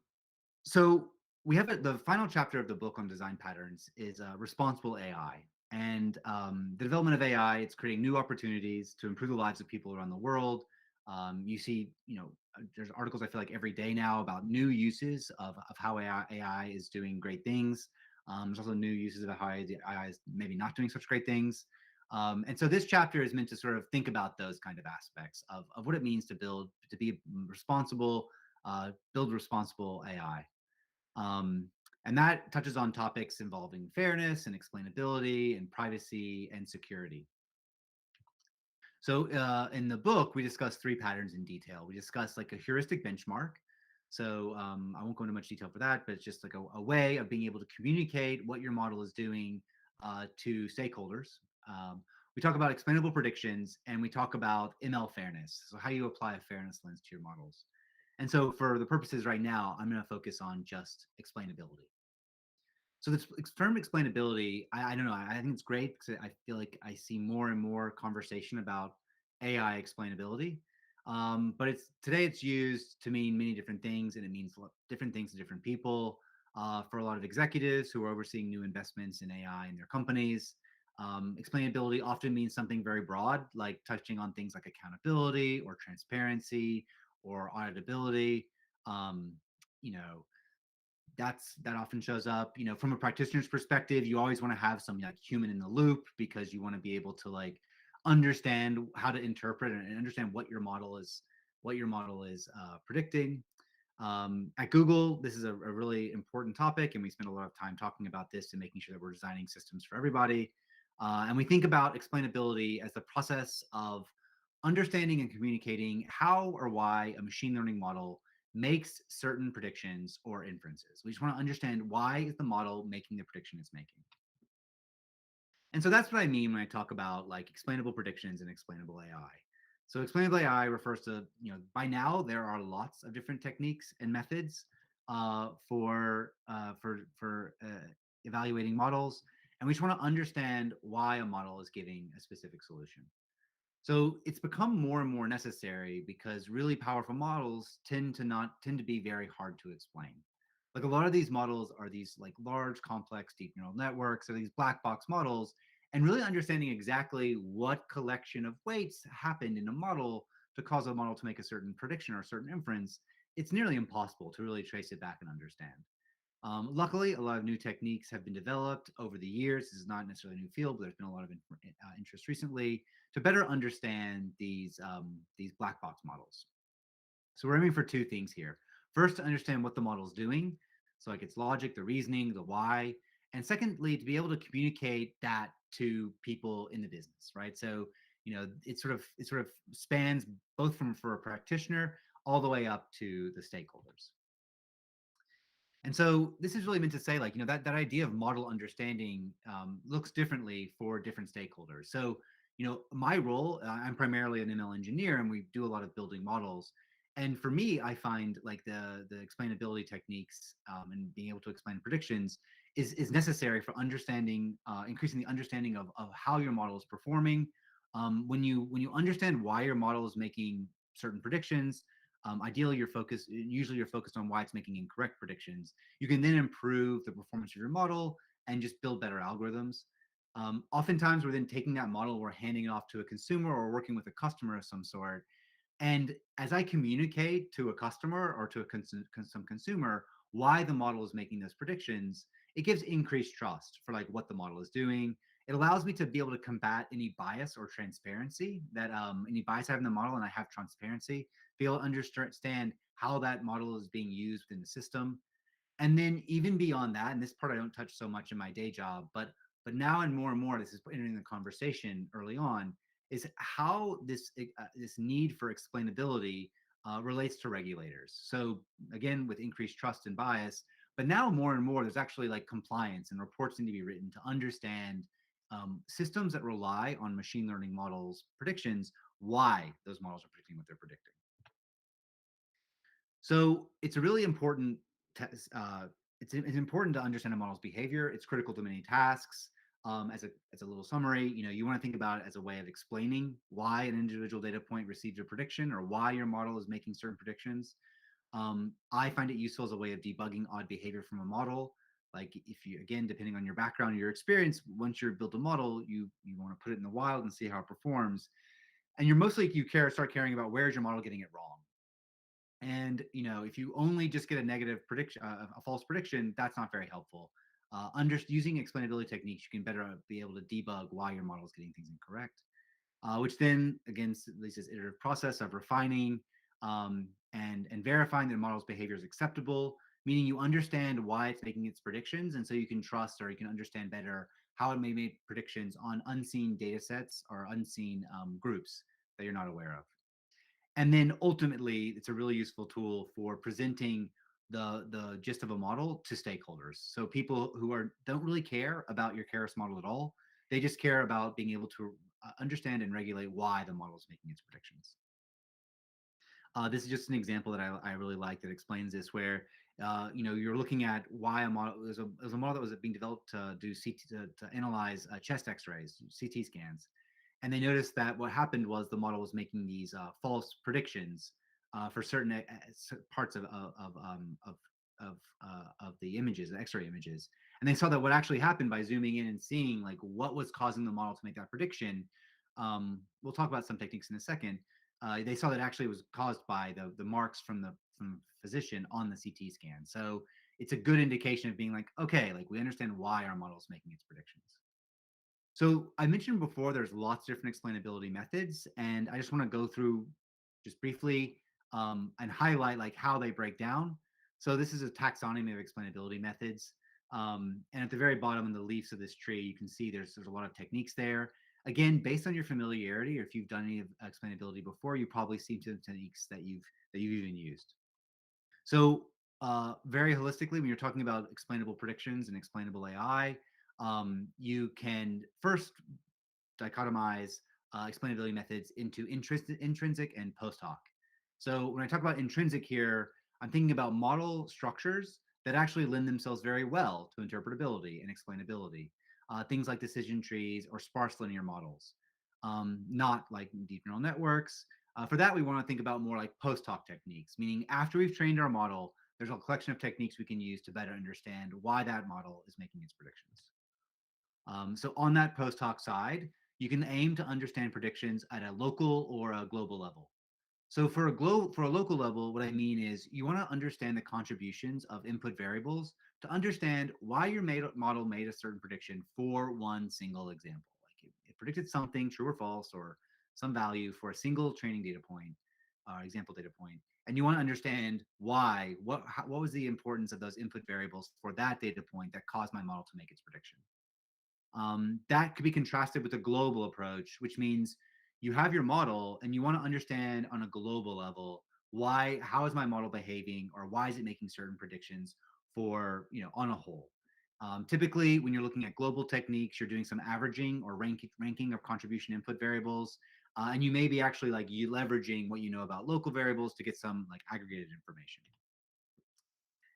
so we have the final chapter of the book on design patterns is responsible AI. And the development of AI, it's creating new opportunities to improve the lives of people around the world. You see, there's articles I feel like every day now about new uses of how AI is doing great things. There's also new uses of how AI is maybe not doing such great things. And so this chapter is meant to sort of think about those kind of aspects of what it means to be responsible, build responsible AI. Um, and that touches on topics involving fairness and explainability and privacy and security. So in the book, we discuss three patterns in detail. We discuss like a heuristic benchmark. So I won't go into much detail for that, but it's just like a way of being able to communicate what your model is doing to stakeholders. Um, we talk about explainable predictions, and we talk about ML fairness. So how you apply a fairness lens to your models. And so for the purposes right now, I'm going to focus on just explainability. So this term explainability, I don't know. I think it's great because I feel like I see more and more conversation about AI explainability. But today it's used to mean many different things, and it means different things to different people. For a lot of executives who are overseeing new investments in AI in their companies, explainability often means something very broad, like touching on things like accountability or transparency or auditability. Um, you know, that often shows up, from a practitioner's perspective. You always want to have some like human in the loop because you want to be able to like understand how to interpret and understand what your model is predicting. At Google, this is a really important topic, and we spend a lot of time talking about this and making sure that we're designing systems for everybody. And we think about explainability as the process of understanding and communicating how or why a machine learning model makes certain predictions or inferences. We just want to understand, why is the model making the prediction it's making. And so that's what I mean when I talk about like explainable predictions and explainable AI. So explainable AI refers to, by now there are lots of different techniques and methods for evaluating models, and we just want to understand why a model is giving a specific solution. So it's become more and more necessary because really powerful models tend to be very hard to explain. Like a lot of these models are these like large, complex, deep neural networks, or these black box models, and really understanding exactly what collection of weights happened in a model to cause a model to make a certain prediction or a certain inference, it's nearly impossible to really trace it back and understand. Luckily, a lot of new techniques have been developed over the years. This is not necessarily a new field, but there's been a lot of interest recently to better understand these black box models. So we're aiming for two things here. First, to understand what the model is doing, so like its logic, the reasoning, the why, and secondly, to be able to communicate that to people in the business, right? So, it sort of spans both from for a practitioner all the way up to the stakeholders. And so this is really meant to say, like, that idea of model understanding looks differently for different stakeholders. So, my role, I'm primarily an ML engineer, and we do a lot of building models. And for me, I find like the explainability techniques and being able to explain predictions is necessary for understanding, increasing the understanding of how your model is performing. When you understand why your model is making certain predictions, ideally, usually you're focused on why it's making incorrect predictions. You can then improve the performance of your model and just build better algorithms. Oftentimes, we're then taking that model, we're handing it off to a consumer or working with a customer of some sort. And as I communicate to a customer or to some consumer why the model is making those predictions, it gives increased trust for like what the model is doing. It allows me to be able to combat any bias or transparency that any bias I have in the model, and I have transparency, be able to understand how that model is being used within the system. And then even beyond that, and this part I don't touch so much in my day job, but now and more, this is entering the conversation early on, is how this need for explainability relates to regulators. So again, with increased trust and bias, but now more and more, there's actually like compliance and reports need to be written to understand systems that rely on machine learning models predictions, why those models are predicting what they're predicting. So it's a really important. It's important to understand a model's behavior. It's critical to many tasks. As a little summary, you want to think about it as a way of explaining why an individual data point receives a prediction or why your model is making certain predictions. I find it useful as a way of debugging odd behavior from a model. Like if you, again, depending on your background or your experience, once you've built a model, you want to put it in the wild and see how it performs. And start caring about where is your model getting it wrong. And if you only just get a negative prediction, a false prediction, that's not very helpful. Using explainability techniques, you can better be able to debug why your model is getting things incorrect, which then again leads to this iterative process of refining and verifying that the model's behavior is acceptable, meaning you understand why it's making its predictions, and so you can trust or you can understand better how it may make predictions on unseen data sets or unseen groups that you're not aware of. And then ultimately, it's a really useful tool for presenting the gist of a model to stakeholders. So people who don't really care about your Keras model at all, they just care about being able to understand and regulate why the model is making its predictions. This is just an example that I really like that explains this, where you're looking at why a model. There's a model that was being developed to do to analyze chest X-rays, CT scans, and they noticed that what happened was the model was making these false predictions for certain parts of the images, the X-ray images, and they saw that what actually happened by zooming in and seeing like what was causing the model to make that prediction. We'll talk about some techniques in a second. They saw that actually was caused by the marks from physician on the CT scan. So it's a good indication of being like, okay, like we understand why our model is making its predictions. So I mentioned before, there's lots of different explainability methods, and I just want to go through just briefly and highlight like how they break down. So this is a taxonomy of explainability methods. And at the very bottom in the leaves of this tree, you can see there's a lot of techniques there. Again, based on your familiarity, or if you've done any of explainability before, you probably see some techniques that you've even used. So very holistically, when you're talking about explainable predictions and explainable AI, you can first dichotomize explainability methods into intrinsic and post hoc. So when I talk about intrinsic here, I'm thinking about model structures that actually lend themselves very well to interpretability and explainability. Things like decision trees or sparse linear models, not like deep neural networks. For that, we want to think about more like post hoc techniques, meaning after we've trained our model, there's a collection of techniques we can use to better understand why that model is making its predictions. So on that post hoc side, you can aim to understand predictions at a local or a global level. So for a local level, what I mean is you want to understand the contributions of input variables to understand why your model made a certain prediction for one single example. Like it predicted something true or false or some value for a single training data point, example data point, and you want to understand why. What was the importance of those input variables for that data point that caused my model to make its prediction? That could be contrasted with a global approach, which means you have your model and you want to understand on a global level how is my model behaving, or why is it making certain predictions for, on a whole. Typically, when you're looking at global techniques, you're doing some averaging or ranking of contribution input variables, and you may be actually like you leveraging what you know about local variables to get some like aggregated information.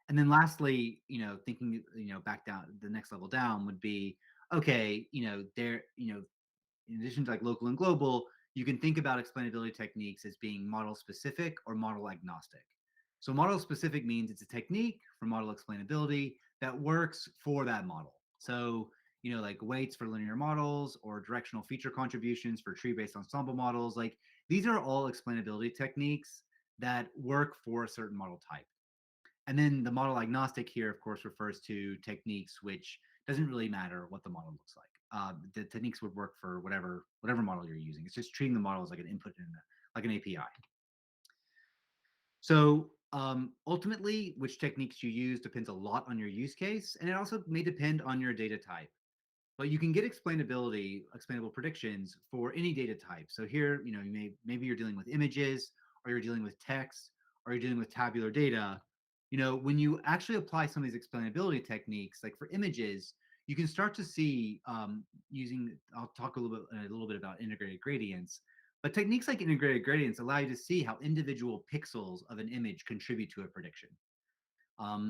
And then lastly, thinking, back down the next level down would be, okay, in addition to like local and global, you can think about explainability techniques as being model specific or model agnostic. So model specific means it's a technique for model explainability that works for that model. So, like weights for linear models or directional feature contributions for tree-based ensemble models, like these are all explainability techniques that work for a certain model type. And then the model agnostic here, of course, refers to techniques which doesn't really matter what the model looks like. The techniques would work for whatever model you're using. It's just treating the model as like an input in like an API. So ultimately, which techniques you use depends a lot on your use case, and it also may depend on your data type. But you can get explainable predictions for any data type. So here, maybe you're dealing with images, or you're dealing with text, or you're dealing with tabular data. When you actually apply some of these explainability techniques, like for images, you can start to see using. I'll talk a little bit about integrated gradients. But techniques like integrated gradients allow you to see how individual pixels of an image contribute to a prediction.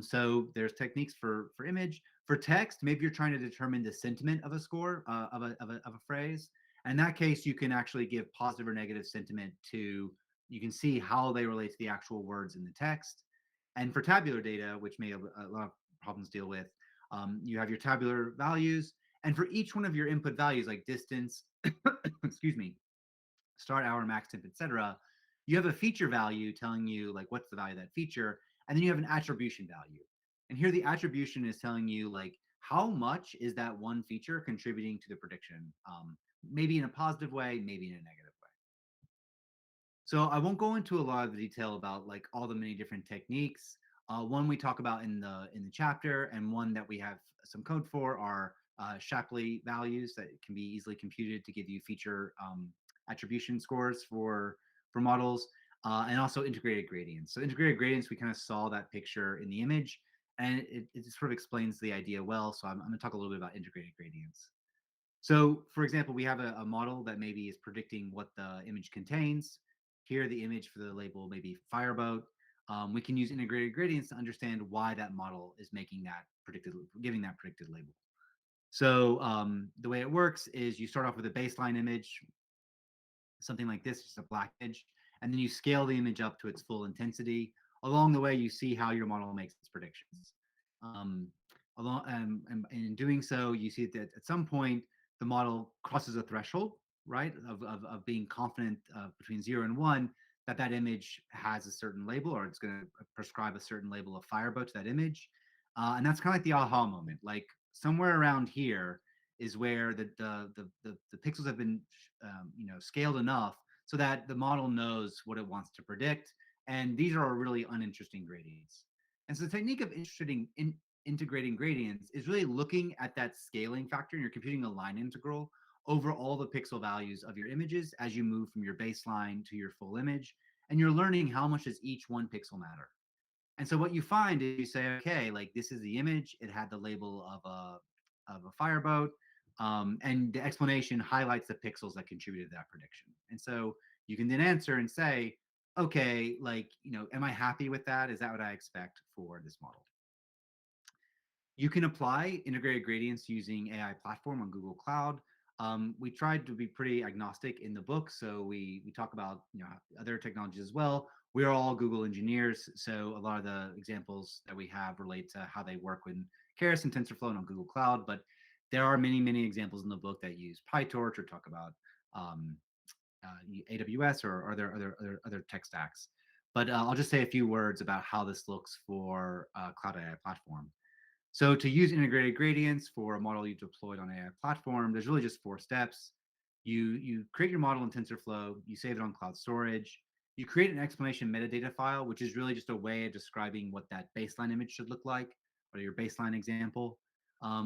So there's techniques for image. For text, maybe you're trying to determine the sentiment of a score of a phrase. And in that case, you can actually give positive or negative sentiment to. You can see how they relate to the actual words in the text. And for tabular data, which may have a lot of problems deal with, you have your tabular values. And for each one of your input values, like distance, excuse me, start, hour, max temp, etc., you have a feature value telling you like what's the value of that feature, and then you have an attribution value. And here the attribution is telling you like how much is that one feature contributing to the prediction, maybe in a positive way, maybe in a negative way. So I won't go into a lot of the detail about like all the many different techniques. One we talk about in the chapter, and one that we have some code for, are Shapley values that can be easily computed to give you feature attribution scores for models, and also integrated gradients. So integrated gradients, we kind of saw that picture in the image, and it sort of explains the idea well. So I'm going to talk a little bit about integrated gradients. So, for example, we have a model that maybe is predicting what the image contains. Here, the image for the label may be fireboat. We can use integrated gradients to understand why that model is giving that predicted label. So the way it works is you start off with a baseline image, something like this, just a black image, and then you scale the image up to its full intensity. Along the way, you see how your model makes its predictions. Um, and in doing so, you see that at some point the model crosses a threshold, right, of being confident between 0 and 1 that that image has a certain label, or it's going to prescribe a certain label of fireboat to that image. And that's kind of like the aha moment. Like somewhere around here is where the pixels have been scaled enough so that the model knows what it wants to predict. And these are really uninteresting gradients. And so the technique of integrating gradients is really looking at that scaling factor, and you're computing a line integral over all the pixel values of your images as you move from your baseline to your full image. And you're learning how much does each one pixel matter. And so what you find is you say, okay, like this is the image. It had the label of a fireboat, and the explanation highlights the pixels that contributed to that prediction. And so you can then answer and say, okay, like am I happy with that? Is that what I expect for this model? You can apply integrated gradients using AI platform on Google Cloud. We tried to be pretty agnostic in the book, so we talk about other technologies as well. We are all Google engineers, so a lot of the examples that we have relate to how they work with Keras and TensorFlow and on Google Cloud. But there are many examples in the book that use PyTorch or talk about um, AWS or other tech stacks. But I'll just say a few words about how this looks for Cloud AI platform. So to use integrated gradients for a model you deployed on AI platform, there's really just 4 steps. You create your model in TensorFlow, you save it on cloud storage, you create an explanation metadata file, which is really just a way of describing what that baseline image should look like, or your baseline example.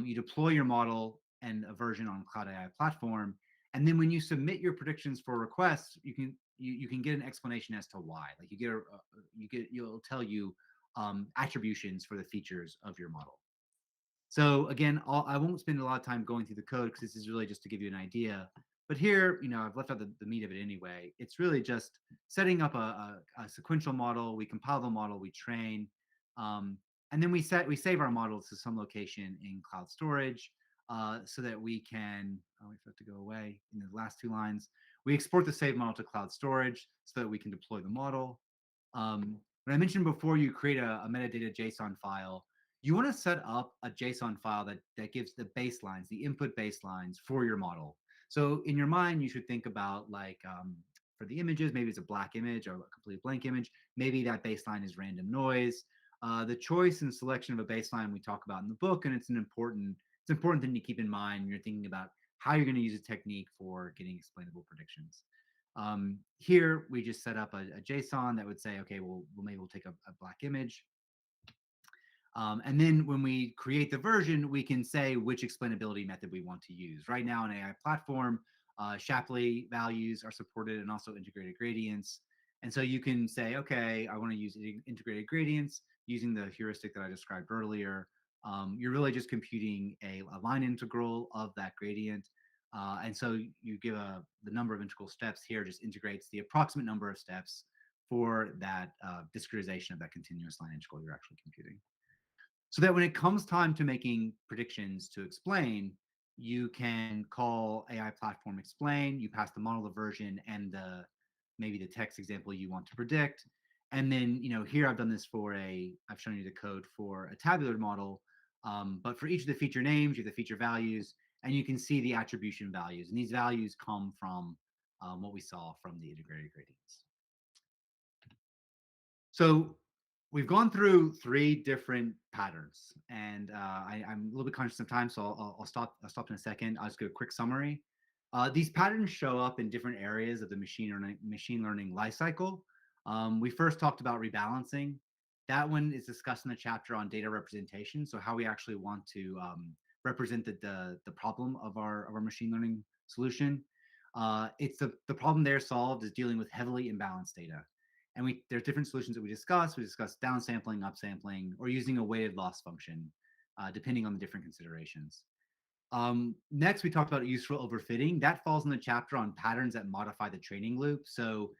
You deploy your model and a version on Cloud AI platform. And then when you submit your predictions for requests, you can get an explanation as to why. Like you'll tell you attributions for the features of your model. So again, I won't spend a lot of time going through the code because this is really just to give you an idea. But here, I've left out the meat of it anyway. It's really just setting up a sequential model. We compile the model, we train, um, and then we save our models to some location in cloud storage so that we can. Oh, we have to go away in the last two lines. We export the saved model to cloud storage so that we can deploy the model. When I mentioned before, you create a metadata JSON file. You want to set up a JSON file that gives the baselines, the input baselines for your model. So in your mind, you should think about like for the images, maybe it's a black image or a complete blank image. Maybe that baseline is random noise. The choice and selection of a baseline we talk about in the book, and it's an important thing to keep in mind when you're thinking about how you're going to use a technique for getting explainable predictions. Here, we just set up a JSON that would say, okay, well maybe we'll take a black image. And then when we create the version, we can say which explainability method we want to use. Right now, in AI platform, Shapley values are supported and also integrated gradients. And so you can say, okay, I want to use integrated gradients using the heuristic that I described earlier. You're really just computing a line integral of that gradient. And so you give the number of integral steps here just integrates the approximate number of steps for that discretization of that continuous line integral you're actually computing. So that when it comes time to making predictions to explain, you can call AI platform explain, you pass the model the version and maybe the text example you want to predict. And then, here I've done this I've shown you the code for a tabular model, but for each of the feature names, you have the feature values, and you can see the attribution values. And these values come from what we saw from the integrated gradients. So we've gone through three different patterns, and I'm a little bit conscious of time, so I'll stop. I'll stop in a second. I'll just give a quick summary. These patterns show up in different areas of the machine learning lifecycle. We first talked about rebalancing. That one is discussed in the chapter on data representation. So how we actually want to represent the problem of our machine learning solution. It's the problem there solved is dealing with heavily imbalanced data. And there's different solutions that we discuss. We discuss downsampling, upsampling, or using a weighted loss function, depending on the different considerations. Next, we talked about useful overfitting. That falls in the chapter on patterns that modify the training loop. So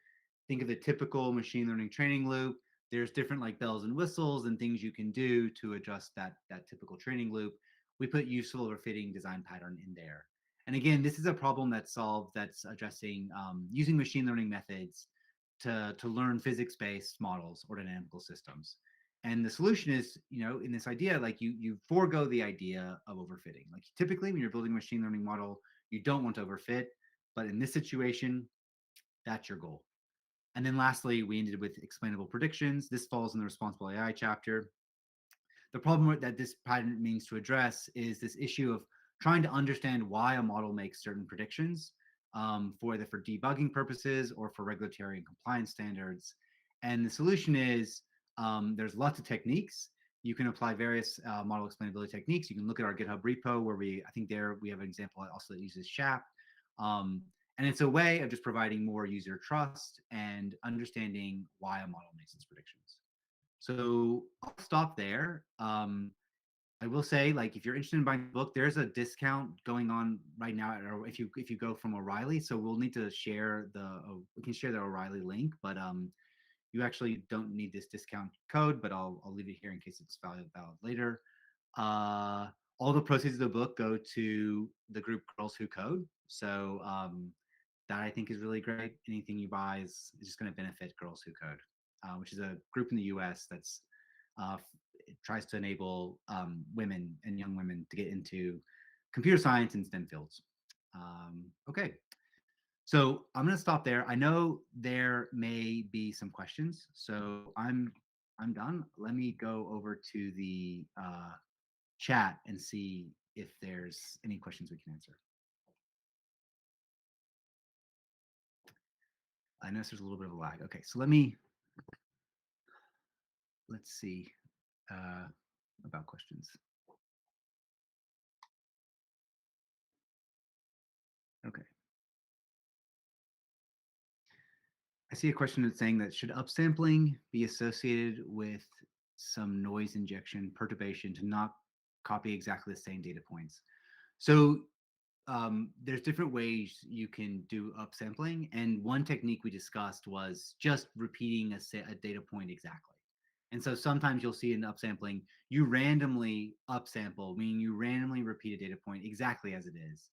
think of the typical machine learning training loop. There's different like bells and whistles and things you can do to adjust that typical training loop. We put useful overfitting design pattern in there. And again, this is a problem that's addressing using machine learning methods to learn physics-based models or dynamical systems. And the solution is, in this idea, like you forego the idea of overfitting. Like typically when you're building a machine learning model, you don't want to overfit, but in this situation, that's your goal. And then lastly, we ended with explainable predictions. This falls in the responsible AI chapter. The problem that this pattern means to address is this issue of trying to understand why a model makes certain predictions, for debugging purposes or for regulatory and compliance standards. And the solution is there's lots of techniques. You can apply various model explainability techniques. You can look at our GitHub repo where I think there we have an example also that uses SHAP. And it's a way of just providing more user trust and understanding why a model makes its predictions. So I'll stop there. I will say, like, if you're interested in buying the book, there's a discount going on right now. Or if you go from O'Reilly, so we'll need to share we can share the O'Reilly link, but you actually don't need this discount code, but I'll leave it here in case it's valid later. All the proceeds of the book go to the group Girls Who Code. So that I think is really great. Anything you buy is just going to benefit Girls Who Code, which is a group in the U.S. that's tries to enable women and young women to get into computer science and STEM fields. Okay, so I'm going to stop there. I know there may be some questions, so I'm done. Let me go over to the chat and see if there's any questions we can answer. I know there's a little bit of a lag. Okay, so let's see about questions. Okay. I see a question that's saying that should upsampling be associated with some noise injection perturbation to not copy exactly the same data points. So there's different ways you can do upsampling, and one technique we discussed was just repeating a data point exactly. And so sometimes you'll see in upsampling, you randomly upsample, meaning you randomly repeat a data point exactly as it is.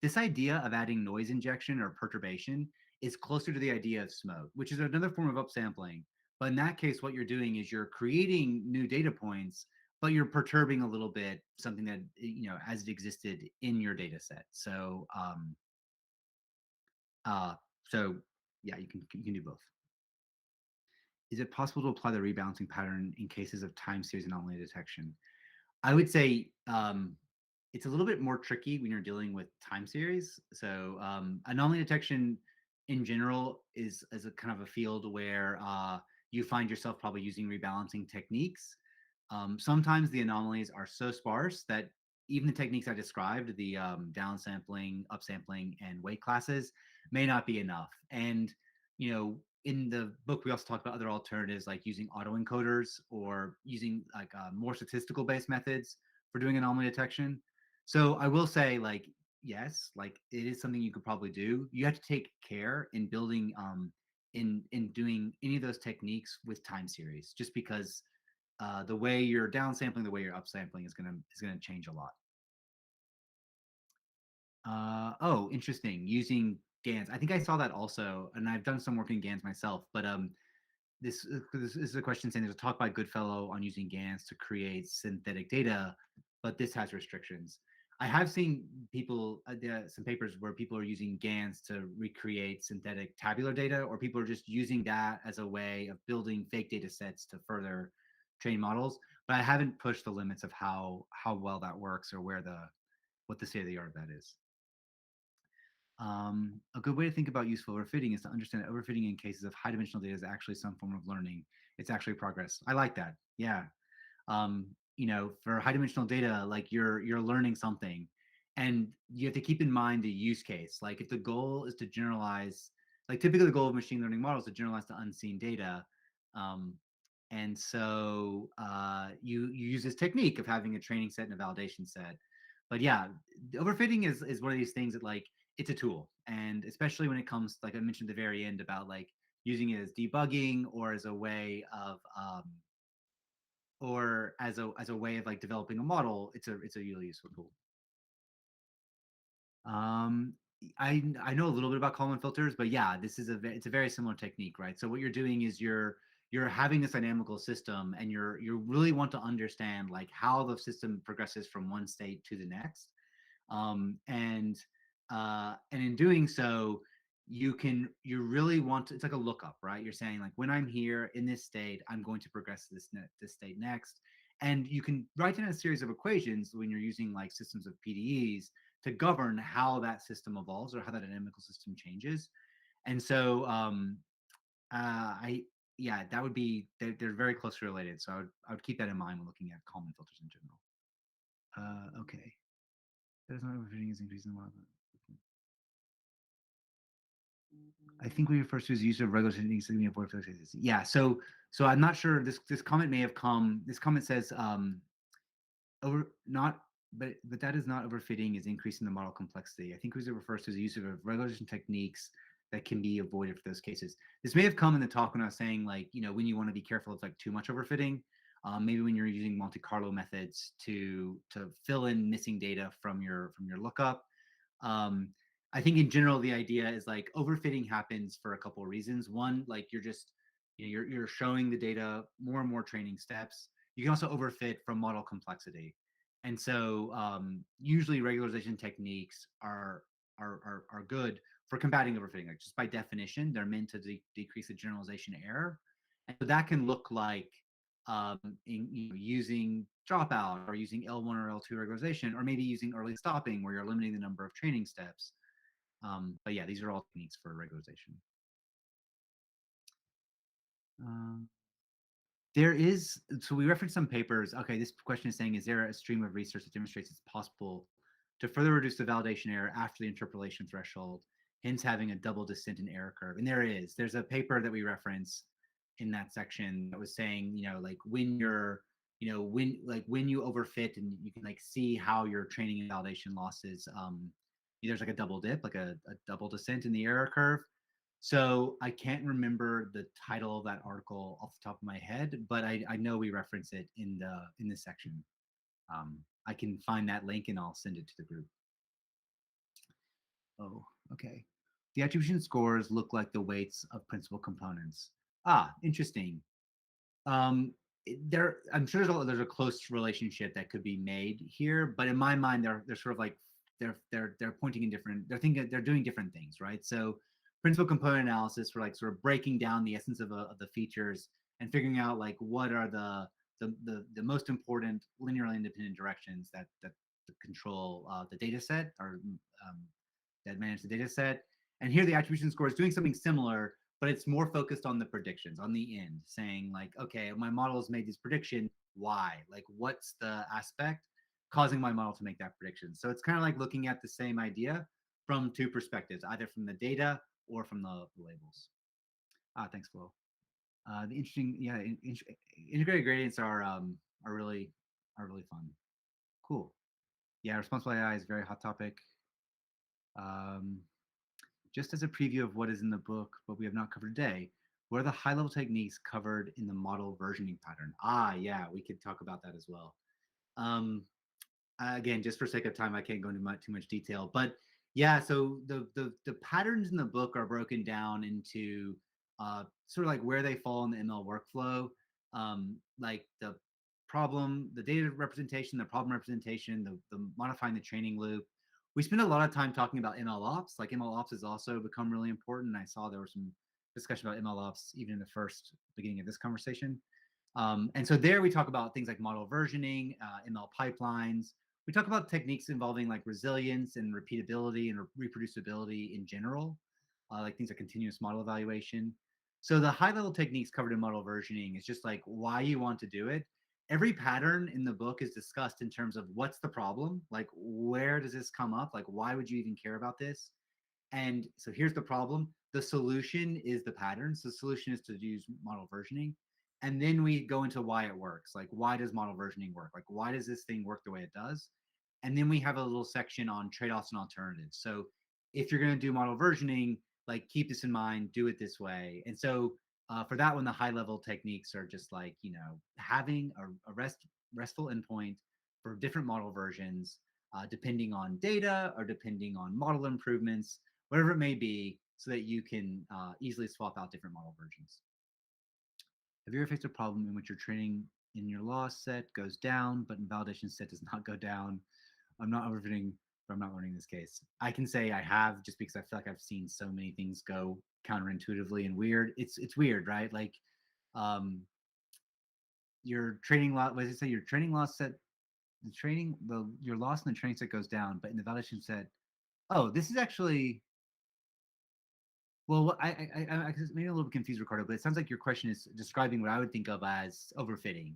This idea of adding noise injection or perturbation is closer to the idea of smoke, which is another form of upsampling. But in that case, what you're doing is you're creating new data points, but you're perturbing a little bit something that as it existed in your data set. Uh, so yeah, you can do both. Is it possible to apply the rebalancing pattern in cases of time series anomaly detection? I would say it's a little bit more tricky when you're dealing with time series. So anomaly detection in general is a kind of a field where you find yourself probably using rebalancing techniques. Sometimes the anomalies are so sparse that even the techniques I described, the downsampling, upsampling, and weight classes, may not be enough. And in the book, we also talk about other alternatives like using autoencoders or using like more statistical based methods for doing anomaly detection. So I will say, like, yes, like it is something you could probably do. You have to take care in building in doing any of those techniques with time series, just because the way you're downsampling, the way you're upsampling is gonna change a lot. Oh, interesting. Using GANs. I think I saw that also, and I've done some work in GANs myself. But this is a question saying there's a talk by Goodfellow on using GANs to create synthetic data, but this has restrictions. I have seen people, some papers where people are using GANs to recreate synthetic tabular data, or people are just using that as a way of building fake data sets to further train models. But I haven't pushed the limits of how well that works or what the state of the art of that is. A good way to think about useful overfitting is to understand that overfitting in cases of high dimensional data is actually some form of learning. It's actually progress. I like that. Yeah. For high dimensional data, like you're learning something, and you have to keep in mind the use case. Like if the goal is to generalize, like typically the goal of machine learning models is to generalize to unseen data. Um, and so you use this technique of having a training set and a validation set. But yeah, overfitting is one of these things that, like, it's a tool, and especially when it comes, like I mentioned at the very end, about like using it as debugging or as a way of like developing a model. It's a really useful tool. Um, I know a little bit about Kalman filters, but yeah, it's a very similar technique, right? So what you're doing is you're having this dynamical system, and you really want to understand like how the system progresses from one state to the next. And in doing so, you really want to, it's like a lookup, right? You're saying like, when I'm here in this state, I'm going to progress to this state next. And you can write down a series of equations when you're using like systems of PDEs to govern how that system evolves or how that dynamical system changes. And so I yeah, that would be, they're very closely related. So I would keep that in mind when looking at Kalman filters in general. Okay. That is not overfitting is increasing the model. I think we refer to as use of regular techniques. Yeah. So I'm not sure. This comment may have come. This comment says over not, but that is not overfitting. Is increasing the model complexity. I think it refers to the use of regularization techniques that can be avoided for those cases. This may have come in the talk when I was saying, like, when you want to be careful of like too much overfitting. Maybe when you're using Monte Carlo methods to fill in missing data from your lookup. um, I think in general the idea is like overfitting happens for a couple of reasons. One, like you're just you're showing the data more and more training steps. You can also overfit from model complexity, and so usually regularization techniques are good for combating overfitting. Like, just by definition, they're meant to decrease the generalization error, and so that can look like using dropout, or using L1 or L2 regularization, or maybe using early stopping where you're limiting the number of training steps. But yeah, these are all techniques for regularization. Um, there is, so we referenced some papers. Okay, this question is saying, is there a stream of research that demonstrates it's possible to further reduce the validation error after the interpolation threshold, hence having a double descent in error curve. And there's a paper that we reference in that section that was saying, like when you're, when you overfit and you can like see how your training and validation losses, there's like a double dip, like a double descent in the error curve. So I can't remember the title of that article off the top of my head, but I know we reference it in this section. I can find that link and I'll send it to the group. Oh, okay. The attribution scores look like the weights of principal components. Ah, interesting. I'm sure there's a close relationship that could be made here, but in my mind, they're sort of like they're pointing in different. They're doing different things, right? So principal component analysis for like sort of breaking down the essence of the features and figuring out like what are the most important linearly independent directions that control the data set or that manage the data set. And here the attribution score is doing something similar, but it's more focused on the predictions, on the end, saying like, okay, my model has made this prediction. Why? Like, what's the aspect causing my model to make that prediction? So it's kind of like looking at the same idea from two perspectives, either from the data or from the labels. Thanks, Flo. The interesting, yeah, integrated gradients are really fun. Cool. Yeah, responsible AI is a very hot topic. Um, just as a preview of what is in the book, but we have not covered today, what are the high-level techniques covered in the model versioning pattern? Yeah, we could talk about that as well. Um, Again, just for sake of time, I can't go into too much detail, but yeah, so the patterns in the book are broken down into sort of like where they fall in the ML workflow, like the problem, the data representation, the problem representation, the modifying the training loop. We spend a lot of time talking about ML ops. Like ML ops has also become really important. I saw there was some discussion about ML ops even in the first beginning of this conversation. And so there we talk about things like model versioning, ML pipelines. We talk about techniques involving like resilience and repeatability and reproducibility in general, like things like continuous model evaluation. So the high level techniques covered in model versioning is just like why you want to do it. Every pattern in the book is discussed in terms of what's the problem, like where does this come up, like why would you even care about this? And so here's the problem. The solution is the pattern. So the solution is to use model versioning. And then we go into why it works. Like, why does model versioning work? Like, why does this thing work the way it does? And then we have a little section on trade-offs and alternatives. So if you're going to do model versioning, like keep this in mind, do it this way. And so for that one, the high-level techniques are just like, having a restful endpoint for different model versions, depending on data or depending on model improvements, whatever it may be, so that you can easily swap out different model versions. Have you ever faced a problem in which your training in your loss set goes down, but in validation set does not go down? I'm not overfitting, but I'm not learning this case. I can say I have just because I feel like I've seen so many things go counterintuitively and weird. It's weird, right? Like your training loss, what did I say? Your training loss set, your loss in the training set goes down, but in the validation set, oh, this is actually well, I maybe a little bit confused, Ricardo, but it sounds like your question is describing what I would think of as overfitting.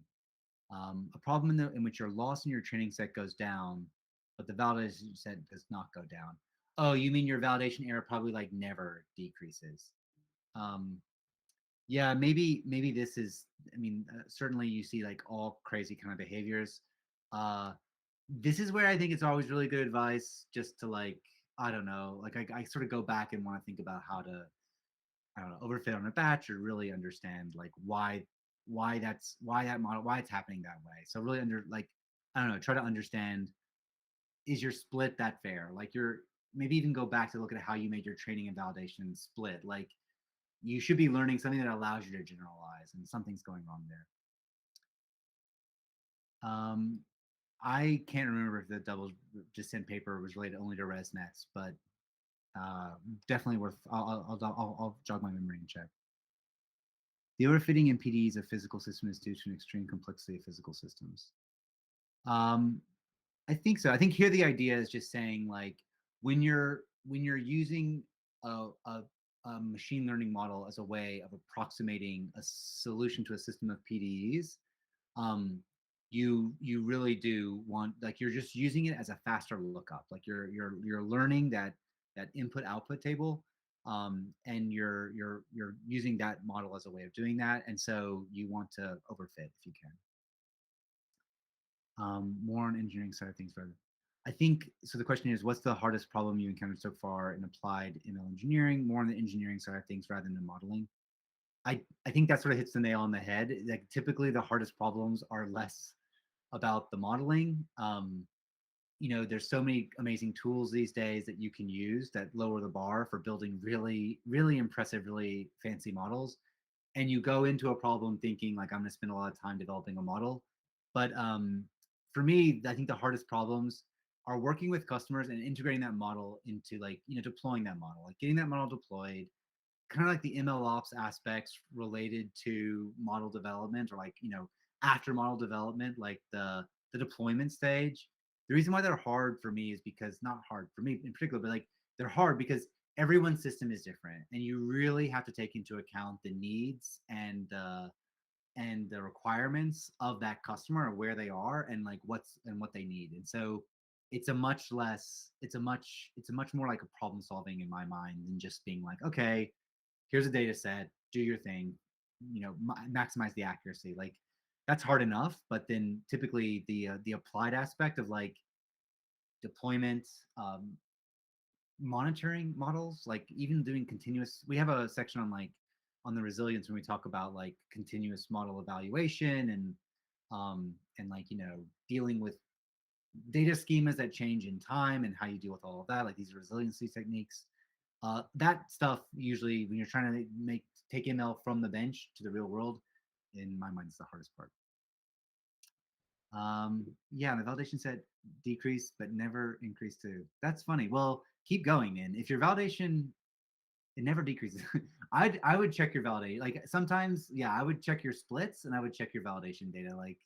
A problem in which your loss in your training set goes down, but the validation set does not go down. Oh, you mean your validation error probably like never decreases? Um, yeah, maybe this is. I mean, certainly you see like all crazy kind of behaviors. Uh, this is where I think it's always really good advice just to like I don't know, like I sort of go back and want to think about how to I don't know, overfit on a batch or really understand like why that model why it's happening that way. So really I don't know, try to understand is your split that fair? Like you're maybe even go back to look at how you made your training and validation split. Like you should be learning something that allows you to generalize and something's going wrong there. Um, I can't remember if the double descent paper was related only to ResNets, but definitely worth. I'll jog my memory and check. The overfitting in PDEs of physical system is due to an extreme complexity of physical systems. Um, I think so. I think here the idea is just saying like when you're using a machine learning model as a way of approximating a solution to a system of PDEs, um, you really do want, like, you're just using it as a faster lookup. Like you're learning that input output table, and you're using that model as a way of doing that. And so you want to overfit if you can. More on engineering side of things rather. I think so. The question is, what's the hardest problem you encountered so far in applied ML engineering? More on the engineering side of things rather than the modeling. I think that sort of hits the nail on the head. Like typically, the hardest problems are less about the modeling. There's so many amazing tools these days that you can use that lower the bar for building really, really impressive, really fancy models. And you go into a problem thinking like, I'm going to spend a lot of time developing a model. But for me, I think the hardest problems are working with customers and integrating that model into, like, deploying that model, like getting that model deployed, kind of like the ML ops aspects related to model development, or like, after model development, like the deployment stage. The reason why they're hard for me is because, not hard for me in particular, but like they're hard because everyone's system is different, and you really have to take into account the needs and the requirements of that customer, or where they are, and like what they need. And so it's a much more like a problem solving in my mind than just being like, okay, here's a data set, do your thing, maximize the accuracy. Like that's hard enough, but then typically the applied aspect of like deployment, monitoring models, like even doing continuous. We have a section on like on the resilience when we talk about like continuous model evaluation, and like dealing with data schemas that change in time and how you deal with all of that. Like these resiliency techniques. That stuff usually when you're trying to take ML from the bench to the real world, in my mind, is the hardest part. Yeah, the validation set decreased but never increased too. That's funny. Well, keep going. And if your validation, it never decreases. I would check your validation. Like sometimes, yeah, I would check your splits and I would check your validation data. Like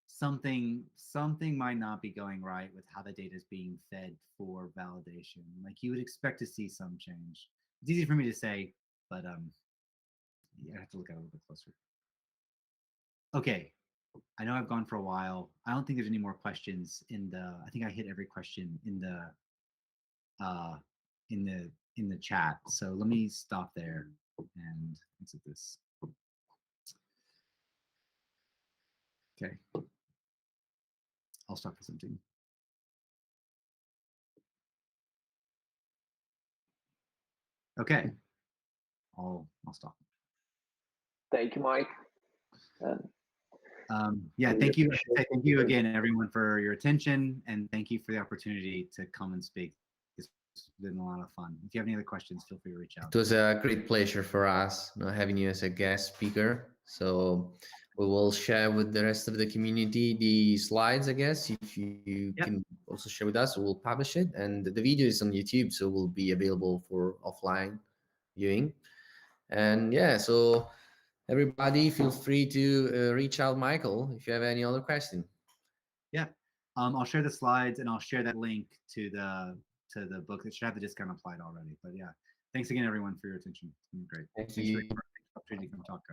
something might not be going right with how the data is being fed for validation. Like you would expect to see some change. It's easy for me to say, but you have to look at it a little bit closer. Okay, I know I've gone for a while. I don't think there's any more questions in the. I think I hit every question uh in the in the chat. So let me stop there and exit this. Okay, I'll stop presenting. Okay, I'll stop. Thank you, Mike. Yeah, thank you. Thank you again, everyone, for your attention, and thank you for the opportunity to come and speak. It's been a lot of fun. If you have any other questions, feel free to reach out. It was a great pleasure for us, having you as a guest speaker. So we will share with the rest of the community the slides, I guess. If you can also share with us, we'll publish it. And the video is on YouTube, so will be available for offline viewing. And yeah, so everybody feel free to reach out Michael if you have any other question. Yeah, I'll share the slides and I'll share that link to the book. That should have the discount applied already. But yeah, thanks again, everyone, for your attention. It's been great. Thank Thanks for you. the opportunity to come talk, guys.